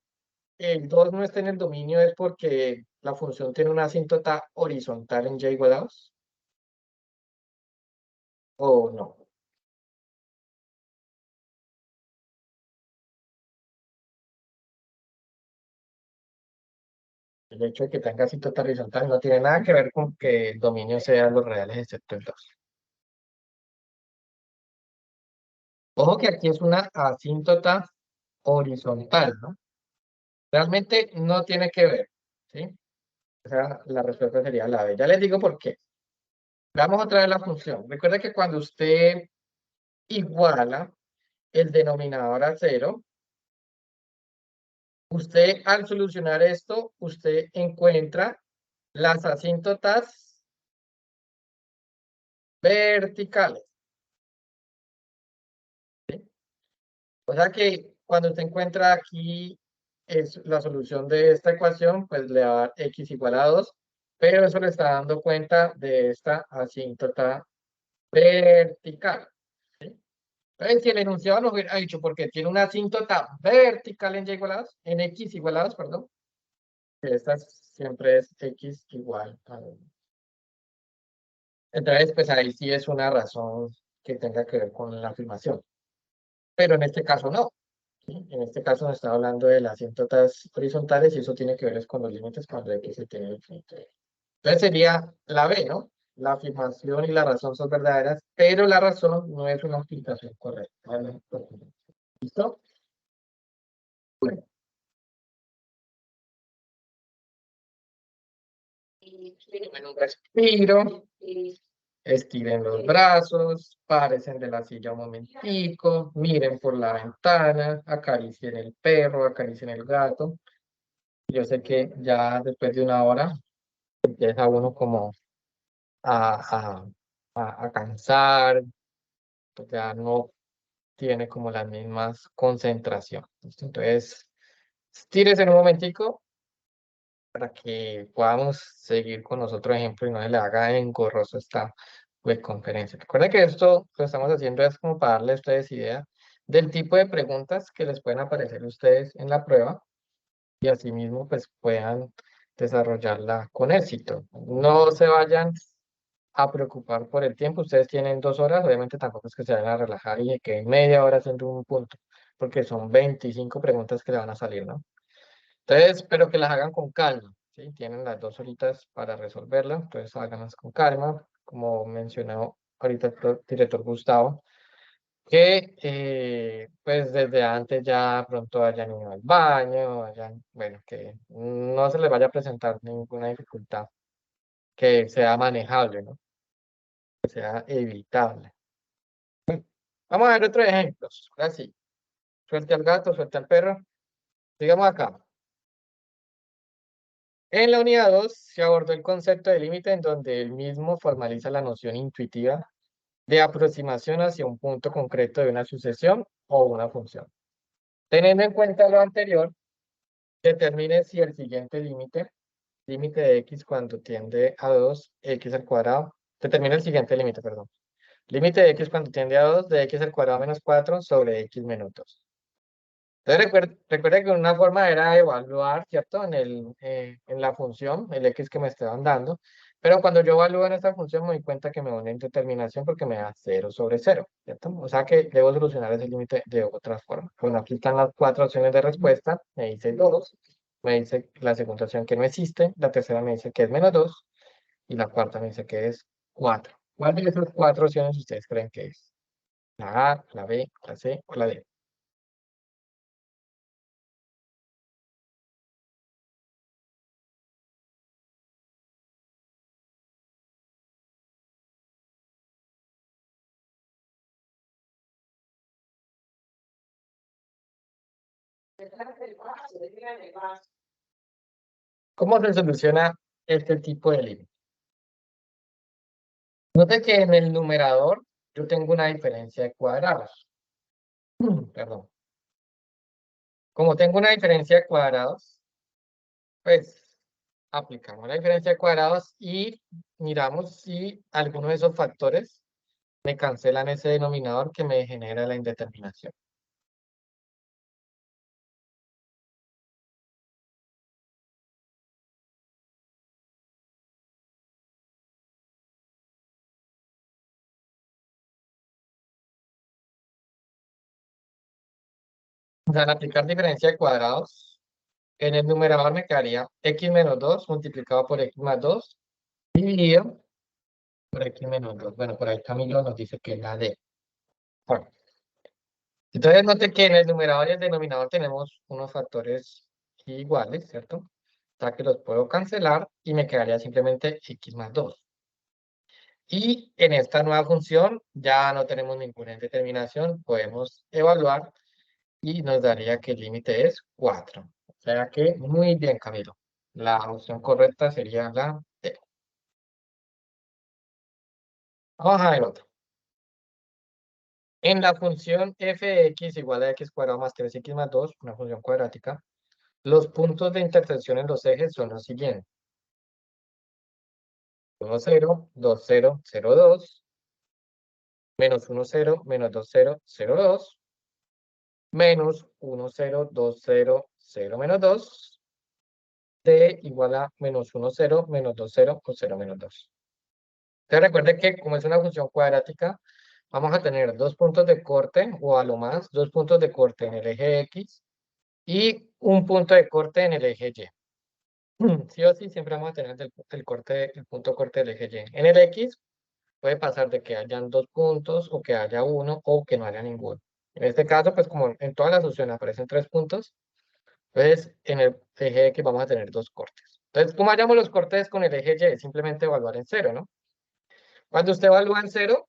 el 2 no esté en el dominio es porque la función tiene una asíntota horizontal en y igual a 2? ¿O no? El hecho de que tenga asíntota horizontal no tiene nada que ver con que el dominio sea los reales excepto el 2. Ojo que aquí es una asíntota horizontal, ¿no? Realmente no tiene que ver, ¿sí? O sea, la respuesta sería la B. Ya les digo por qué. Veamos otra vez la función. Recuerda que cuando usted iguala el denominador a 0, usted al solucionar esto, usted encuentra las asíntotas verticales. ¿Sí? O sea que cuando usted encuentra aquí es la solución de esta ecuación, pues le va a dar x igual a 2, pero eso le está dando cuenta de esta asíntota vertical. Entonces, si el enunciado nos hubiera dicho porque tiene una asíntota vertical en y igual a 2, en x igual a 2, perdón, que esta siempre es x igual a 1. Entonces, pues ahí sí es una razón que tenga que ver con la afirmación. Pero en este caso no, ¿sí? En este caso nos está hablando de las asíntotas horizontales y eso tiene que ver es con los límites cuando x se tiene infinito. Entonces sería la B, ¿no? La afirmación y la razón son verdaderas, pero la razón no es una explicación correcta. ¿Vale? ¿Listo? Bueno. tomen un respiro, estiren los brazos, párense de la silla un momentico, miren por la ventana, acaricien el perro, acaricien el gato. Yo sé que ya después de una hora empieza uno como a, a cansar, pues ya no tiene como las mismas concentración. ¿Listo? Entonces, estírese en un momentico para que podamos seguir con nosotros, ejemplo, y no se le haga engorroso esta webconferencia. Recuerden que esto lo estamos haciendo es como para darle a ustedes idea del tipo de preguntas que les pueden aparecer a ustedes en la prueba y asimismo pues puedan desarrollarla con éxito. No se vayan a preocupar por el tiempo. Ustedes tienen 2 horas, obviamente tampoco es que se vayan a relajar y que media hora haciendo un punto, porque son 25 preguntas que le van a salir, ¿no? Entonces, pero que las hagan con calma, ¿sí? Tienen las 2 horitas para resolverla, entonces háganlas con calma, como mencionó ahorita el director Gustavo, que pues desde antes ya pronto hayan ido al baño, bueno, que no se les vaya a presentar ninguna dificultad, que sea manejable, ¿no? Que sea evitable. Vamos a ver otros ejemplos, así, suelte al gato, suelte al perro, sigamos acá. En la unidad 2 se abordó el concepto de límite en donde el mismo formaliza la noción intuitiva de aproximación hacia un punto concreto de una sucesión o una función. Teniendo en cuenta lo anterior, determine si el siguiente límite de x cuando tiende a 2, x al cuadrado, determina el siguiente límite, perdón. Límite de x cuando tiende a 2 de x al cuadrado menos 4 sobre x menos 2. Entonces recuerde que una forma era evaluar, ¿cierto? En la función, el x que me estaban dando, pero cuando yo evalúo en esta función me doy cuenta que me da una indeterminación porque me da 0 sobre 0, ¿cierto? O sea que debo solucionar ese límite de otra forma. Bueno, aquí están las 4 opciones de respuesta, me dice 2, me dice la segunda opción que no existe, la tercera me dice que es menos 2 y la cuarta me dice que es 4. ¿Cuál de esas 4 opciones ustedes creen que es? ¿La A, la B, la C o la D? ¿Cómo se soluciona este tipo de límite? Note que en el numerador yo tengo una diferencia de cuadrados. Perdón. Como tengo una diferencia de cuadrados, pues aplicamos la diferencia de cuadrados y miramos si alguno de esos factores me cancelan ese denominador que me genera la indeterminación. O sea, al aplicar diferencia de cuadrados, en el numerador me quedaría x menos 2 multiplicado por x más 2 dividido por x menos 2. Bueno, por ahí Camilo nos dice que es la D. Bueno, entonces note que en el numerador y el denominador tenemos unos factores iguales, ¿cierto? O sea que los puedo cancelar y me quedaría simplemente x más 2. Y en esta nueva función ya no tenemos ninguna indeterminación, podemos evaluar y nos daría que el límite es 4. O sea que muy bien, Camilo. La opción correcta sería la D. Vamos a ver otro. En la función f de x igual a x cuadrado más 3x más 2, una función cuadrática, los puntos de intersección en los ejes son los siguientes. 1, 0, 2, 0, 0, 2, menos 1, 0, menos 2, 0, 0, 2, menos 1, 0, 2, 0, 0, menos 2, d igual a menos 1, 0, menos 2, 0 o 0, menos 2. Entonces recuerde que como es una función cuadrática, vamos a tener dos puntos de corte o a lo más dos puntos de corte en el eje X y un punto de corte en el eje Y. Sí o sí, siempre vamos a tener el punto corte del eje Y. En el X puede pasar de que hayan dos puntos o que haya uno o que no haya ninguno. En este caso, pues como en todas las opciones aparecen 3 puntos, entonces en el eje X vamos a tener 2 cortes. Entonces, ¿cómo hallamos los cortes con el eje Y? Simplemente evaluar en 0, ¿no? Cuando usted evalúa en 0,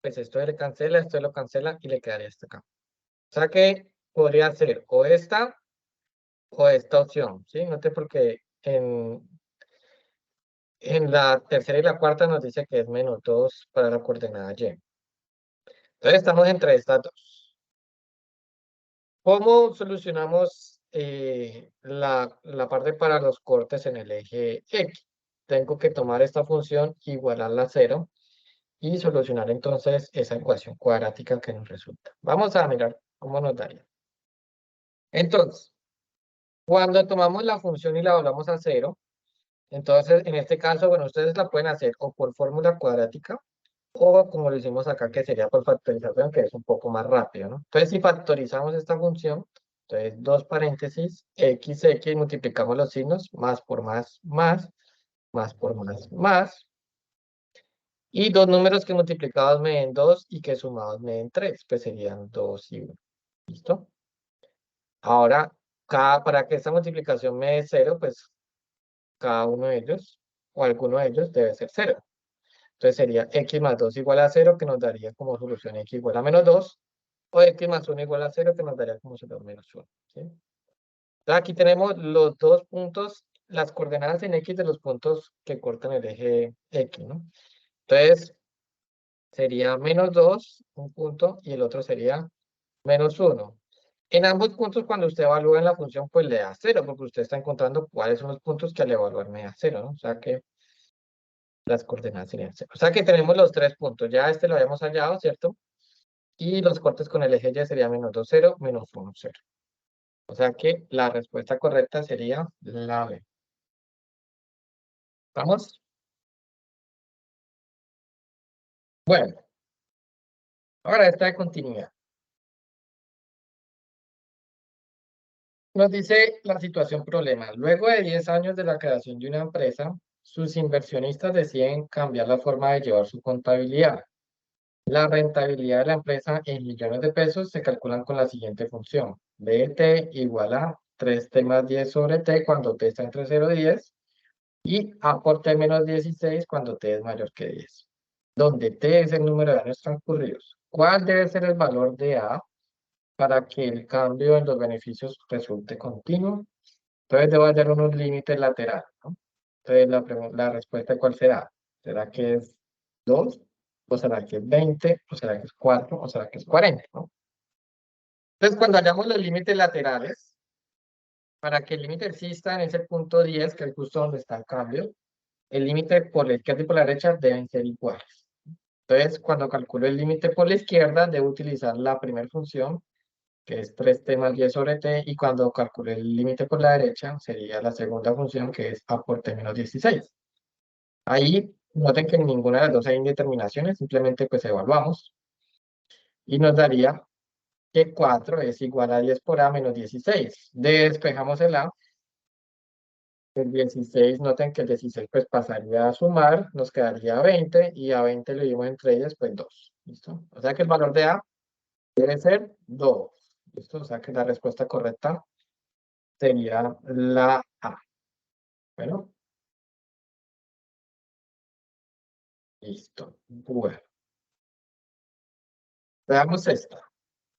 pues esto le cancela, esto lo cancela y le quedaría esto acá. O sea que podría ser o esta opción, ¿sí? Note porque en la tercera y la cuarta nos dice que es -2 para la coordenada Y. Entonces estamos entre estas dos. ¿Cómo solucionamos la parte para los cortes en el eje X? Tengo que tomar esta función, igualarla a 0 y solucionar entonces esa ecuación cuadrática que nos resulta. Vamos a mirar cómo nos daría. Entonces, cuando tomamos la función y la evaluamos a 0, entonces en este caso, bueno, ustedes la pueden hacer o por fórmula cuadrática o como lo hicimos acá, que sería por factorización, que es un poco más rápido, ¿no? Entonces, si factorizamos esta función, entonces 2 paréntesis, x, multiplicamos los signos, más por más, más por más, y dos números que multiplicados me den 2 y que sumados me den 3, pues serían 2 y 1. ¿Listo? Ahora, para que esta multiplicación me dé 0, pues cada uno de ellos, o alguno de ellos, debe ser 0. Entonces sería x más 2 igual a 0, que nos daría como solución x igual a -2, o x más 1 igual a 0, que nos daría como solución -1. ¿Sí? Entonces aquí tenemos los dos puntos, las coordenadas en x de los puntos que cortan el eje x, ¿no? Entonces sería -2, un punto, y el otro sería -1. En ambos puntos, cuando usted evalúa en la función, pues le da 0, porque usted está encontrando cuáles son los puntos que al evaluar me da 0, ¿no? O sea que las coordenadas serían 0. O sea que tenemos los tres puntos. Ya este lo habíamos hallado, ¿cierto? Y los cortes con el eje Y sería -2, 0, -1, 0. O sea que la respuesta correcta sería la B. ¿Vamos? Bueno, ahora esta de continuidad. Nos dice la situación problema. Luego de 10 años de la creación de una empresa, sus inversionistas deciden cambiar la forma de llevar su contabilidad. La rentabilidad de la empresa en millones de pesos se calculan con la siguiente función. BT igual a 3T más 10 sobre T cuando T está entre 0 y 10 y A por T menos 16 cuando T es mayor que 10, donde T es el número de años transcurridos. ¿Cuál debe ser el valor de A para que el cambio en los beneficios resulte continuo? Entonces debo hallar unos límites laterales, ¿no? Entonces la respuesta, ¿cuál será? ¿Será que es 2? ¿O será que es 20? ¿O será que es 4? ¿O será que es 40? ¿No? Entonces cuando hallamos los límites laterales, para que el límite exista en ese punto 10, que es justo donde está el cambio, el límite por la izquierda y por la derecha deben ser iguales. Entonces, cuando calculo el límite por la izquierda, debo utilizar la primera función, que es 3t más 10 sobre t, y cuando calculo el límite por la derecha, sería la segunda función, que es a por t menos 16. Ahí, noten que en ninguna de las dos hay indeterminaciones, simplemente pues evaluamos, y nos daría que 4 es igual a 10 por a menos 16. Despejamos el a. El 16, noten que el 16 pues pasaría a sumar, nos quedaría 20 y a 20 le dimos entre ellas pues 2. ¿Listo? O sea que el valor de A debe ser 2. ¿Listo? O sea que la respuesta correcta sería la A. Bueno. Listo. Bueno. Veamos esta.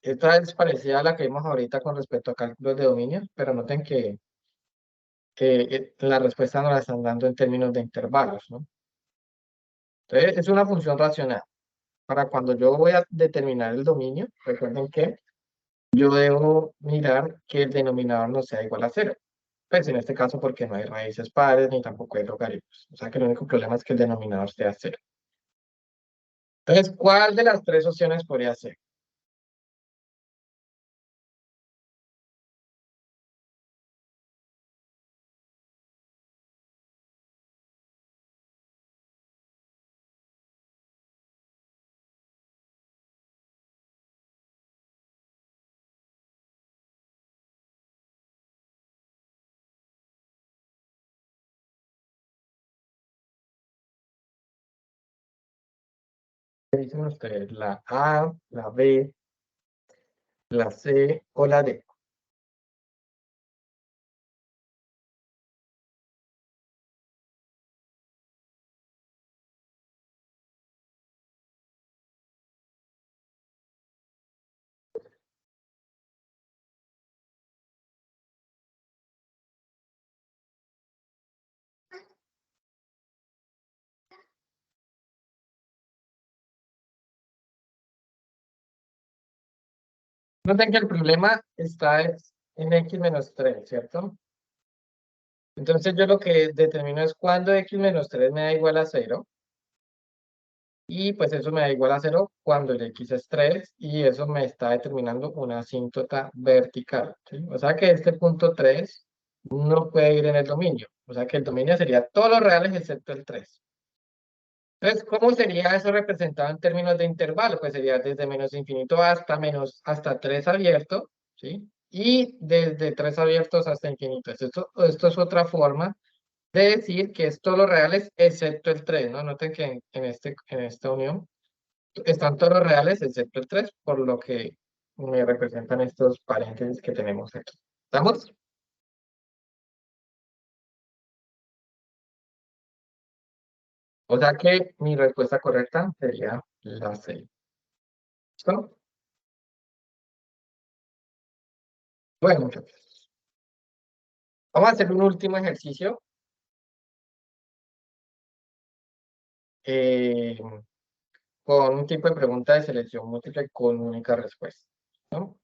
Esta es parecida a la que vimos ahorita con respecto a cálculos de dominio, pero noten que la respuesta nos la están dando en términos de intervalos, ¿no? Entonces, es una función racional. Para cuando yo voy a determinar el dominio, recuerden que yo debo mirar que el denominador no sea igual a 0. Pues en este caso porque no hay raíces pares ni tampoco hay logaritmos. O sea que el único problema es que el denominador sea 0. Entonces, ¿cuál de las tres opciones podría ser? ¿Qué dicen ustedes? ¿La A, la B, la C o la D? Noten que el problema está en x menos 3, ¿cierto? Entonces yo lo que determino es cuando x menos 3 me da igual a 0. Y pues eso me da igual a 0 cuando el x es 3 y eso me está determinando una asíntota vertical, ¿sí? O sea que este punto 3 no puede ir en el dominio. O sea que el dominio sería todos los reales excepto el 3. Entonces, ¿cómo sería eso representado en términos de intervalo? Pues sería desde menos infinito hasta 3 abierto, ¿sí? Y desde 3 abiertos hasta infinito. Esto es otra forma de decir que es todos los reales excepto el 3, ¿no? Noten que en esta unión están todos los reales excepto el 3, por lo que me representan estos paréntesis que tenemos aquí. ¿Estamos? O sea que mi respuesta correcta sería la C. ¿Listo? Bueno, muchachos. Vamos a hacer un último ejercicio. eh, con un tipo de pregunta de selección múltiple con única respuesta, ¿no?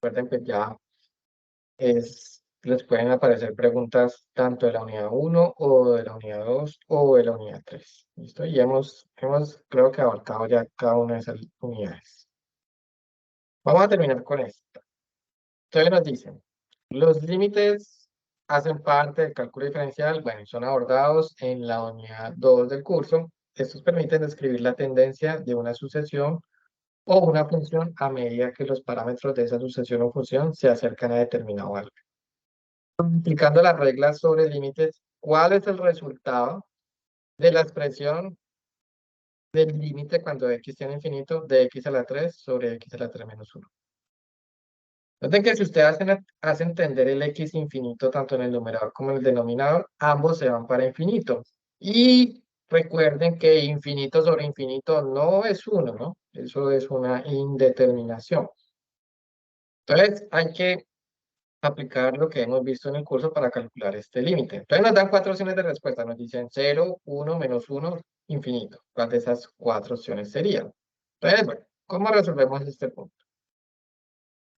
Recuerden que ya les pueden aparecer preguntas tanto de la unidad 1 o de la unidad 2 o de la unidad 3. ¿Listo? Y hemos creo que abarcado ya cada una de esas unidades. Vamos a terminar con esto. Entonces nos dicen, los límites hacen parte del cálculo diferencial, bueno, son abordados en la unidad 2 del curso. Estos permiten describir la tendencia de una sucesión o una función a medida que los parámetros de esa sucesión o función se acercan a determinado valor. Aplicando las reglas sobre límites, ¿cuál es el resultado de la expresión del límite cuando x tiene infinito de x a la 3 sobre x a la 3 menos 1? Noten que si ustedes hace entender el x infinito tanto en el numerador como en el denominador, ambos se van para infinito. Y recuerden que infinito sobre infinito no es 1, ¿no? Eso es una indeterminación. Entonces hay que aplicar lo que hemos visto en el curso para calcular este límite. Entonces nos dan 4 opciones de respuesta. Nos dicen 0, 1, menos 1, infinito. ¿Cuál de esas 4 opciones serían? Entonces, bueno, ¿cómo resolvemos este punto?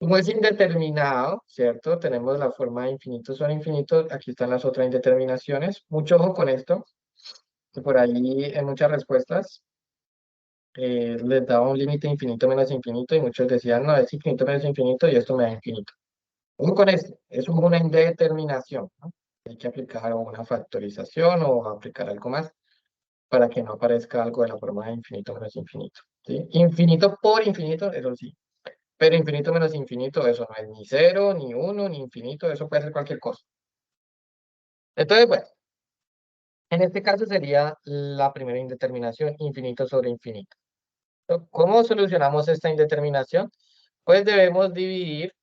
Como es indeterminado, ¿cierto? Tenemos la forma de infinito sobre infinito. Aquí están las otras indeterminaciones. Mucho ojo con esto, que por ahí en muchas respuestas les daba un límite infinito menos infinito y muchos decían, no, es infinito menos infinito y esto me da infinito. Ojo con esto, es una indeterminación, ¿no? Hay que aplicar una factorización o aplicar algo más para que no aparezca algo de la forma de infinito menos infinito, ¿sí? Infinito por infinito, eso sí. Pero infinito menos infinito, eso no es ni 0, ni 1, ni infinito, eso puede ser cualquier cosa. Entonces, bueno, en este caso sería la primera indeterminación, infinito sobre infinito. ¿Cómo solucionamos esta indeterminación? Pues debemos dividir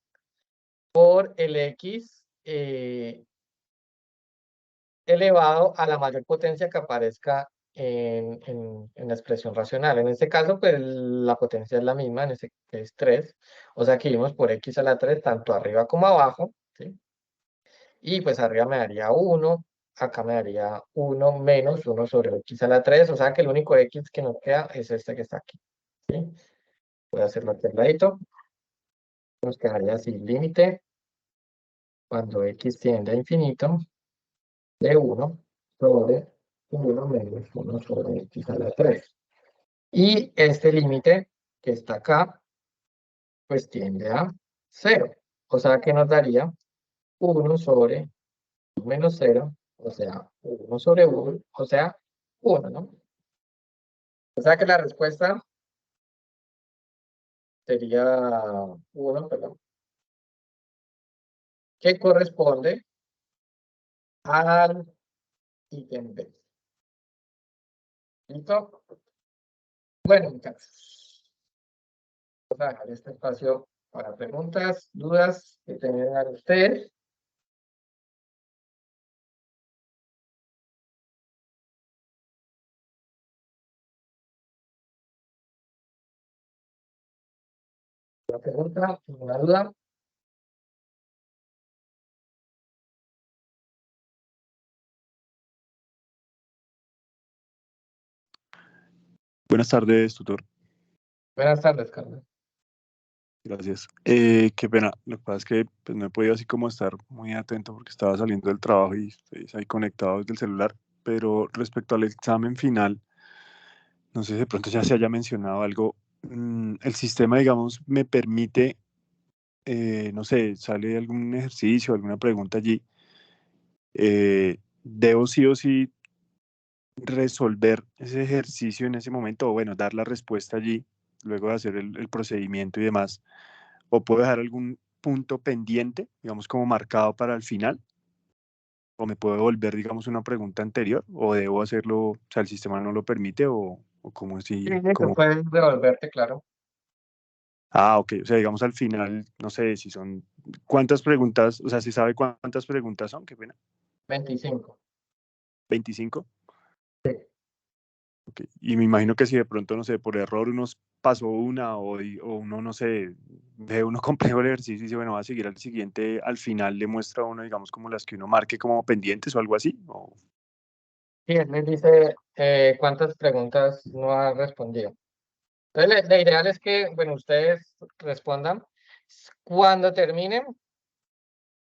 por el x elevado a la mayor potencia que aparezca en la expresión racional. En este caso, pues la potencia es la misma, en este que es 3. O sea que vimos por x a la 3, tanto arriba como abajo, ¿sí? Y pues arriba me daría 1, acá me daría 1 menos 1 sobre x a la 3. O sea que el único x que nos queda es este que está aquí, ¿sí? Voy a hacerlo aquí al ladito. Nos quedaría así, límite cuando x tiende a infinito de 1 sobre 1 menos 1 sobre x a la 3. Y este límite que está acá, pues tiende a 0. O sea que nos daría 1 sobre menos 0, o sea, 1 sobre 1, o sea, 1, ¿no? O sea que la respuesta sería 1, perdón, que corresponde al ítem B. ¿Listo? Bueno, muchachos, vamos a dejar este espacio para preguntas, dudas que tengan ustedes. ¿Una pregunta? ¿Una duda? Buenas tardes, tutor. Buenas tardes, Carlos. Gracias. Qué pena. Lo que pasa es que pues, no he podido así como estar muy atento porque estaba saliendo del trabajo y estoy ahí conectado desde el celular. Pero respecto al examen final, no sé si de pronto ya se haya mencionado algo. El sistema, digamos, me permite, no sé, sale algún ejercicio, alguna pregunta allí. Debo sí o sí resolver ese ejercicio en ese momento, o bueno, dar la respuesta allí, luego de hacer el procedimiento y demás, o puedo dejar algún punto pendiente, digamos como marcado para el final, o me puedo devolver, digamos, una pregunta anterior, o debo hacerlo, o sea, el sistema no lo permite, o como Sí, si, tú como, puedes devolverte, claro. ok, o sea, digamos al final, no sé si son, ¿cuántas preguntas, o sea, si sabe cuántas preguntas son? Qué pena, 25. 25. Ok. Y me imagino que si de pronto, no sé, por error uno pasó una o uno, no sé, ve uno complejo el ejercicio y dice, bueno, va a seguir al siguiente, al final le muestra a uno, digamos, como las que uno marque como pendientes o algo así. Sí, él les dice cuántas preguntas no ha respondido. Entonces, lo ideal es que, bueno, ustedes respondan cuando terminen.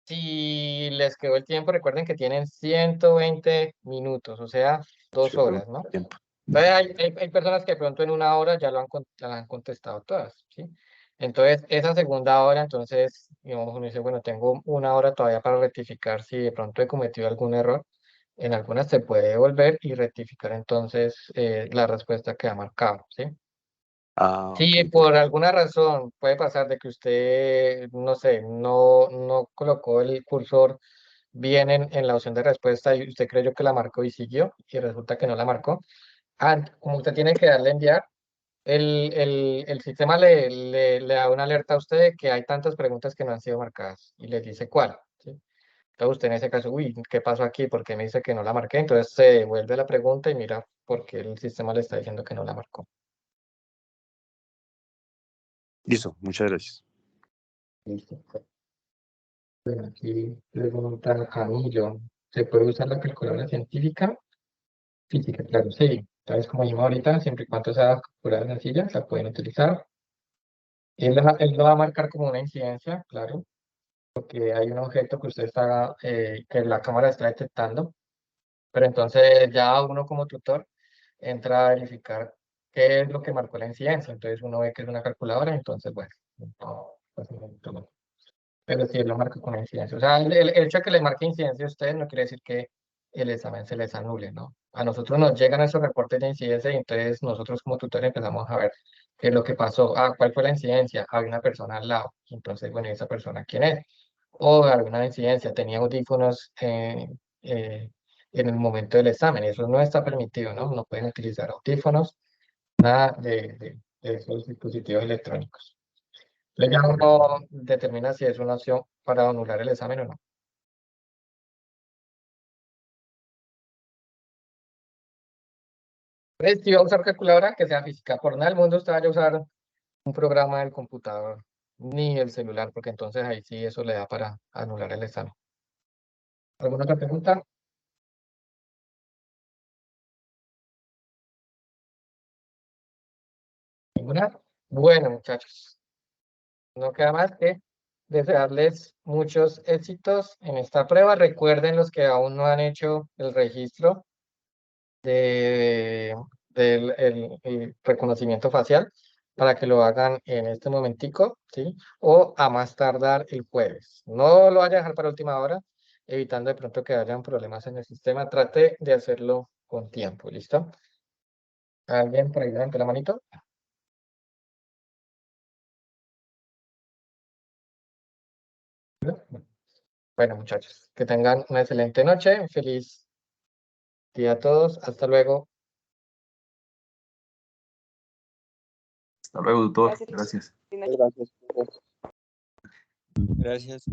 Si les quedó el tiempo, recuerden que tienen 120 minutos, o sea, 2 horas, ¿no? Tiempo. Entonces, hay personas que de pronto en una hora ya ya han contestado todas, ¿sí? Entonces, esa segunda hora, entonces, digamos, uno dice, bueno, tengo una hora todavía para rectificar si de pronto he cometido algún error. En algunas se puede volver y rectificar entonces la respuesta que ha marcado, ¿sí? Si Ok. por alguna razón puede pasar de que usted, no sé, no colocó el cursor bien en la opción de respuesta y usted creyó que la marcó y siguió y resulta que no la marcó, como usted tiene que darle a enviar, el sistema le da una alerta a usted de que hay tantas preguntas que no han sido marcadas y le dice cuál, ¿sí? Entonces usted en ese caso, uy, ¿qué pasó aquí? ¿Por qué me dice que no la marqué? Entonces se devuelve la pregunta y mira por qué el sistema le está diciendo que no la marcó. Listo, muchas gracias. Listo. Bueno, aquí pregunta Camilo, ¿se puede usar la calculadora científica? Física, claro, sí. Entonces, como dijimos ahorita, siempre y cuando sea calculadora sencilla, la pueden utilizar. Él lo va a marcar como una incidencia, claro, porque hay un objeto que usted está, que la cámara está detectando, pero entonces ya uno como tutor entra a verificar qué es lo que marcó la incidencia. Entonces uno ve que es una calculadora, entonces, bueno, no, pues, no. Pero si él lo marca con incidencia. O sea, el hecho de que le marque incidencia a ustedes no quiere decir que el examen se les anule, ¿no? A nosotros nos llegan esos reportes de incidencia y entonces nosotros como tutores empezamos a ver qué es lo que pasó. Ah, ¿cuál fue la incidencia? Había una persona al lado. Entonces, bueno, ¿y esa persona quién es? O alguna incidencia, tenía audífonos en el momento del examen. Eso no está permitido, ¿no? No pueden utilizar audífonos, nada de esos dispositivos electrónicos. Ya uno determina si es una opción para anular el examen o no. Entonces, si va a usar calculadora, que sea física. Por nada del mundo usted vaya a usar un programa del computador ni el celular, porque entonces ahí sí eso le da para anular el examen. ¿Alguna otra pregunta? ¿Ninguna? Bueno, muchachos, no queda más que desearles muchos éxitos en esta prueba. Recuerden los que aún no han hecho el registro del el reconocimiento facial para que lo hagan en este momentico, ¿sí? O a más tardar el jueves. No lo vaya a dejar para última hora, evitando de pronto que hayan problemas en el sistema. Trate de hacerlo con tiempo, ¿listo? ¿Alguien por ahí levante la manito? Bueno, muchachos, que tengan una excelente noche, un feliz día a todos, hasta luego. Hasta luego, doctor. Gracias. Gracias. Buenas noches. Gracias.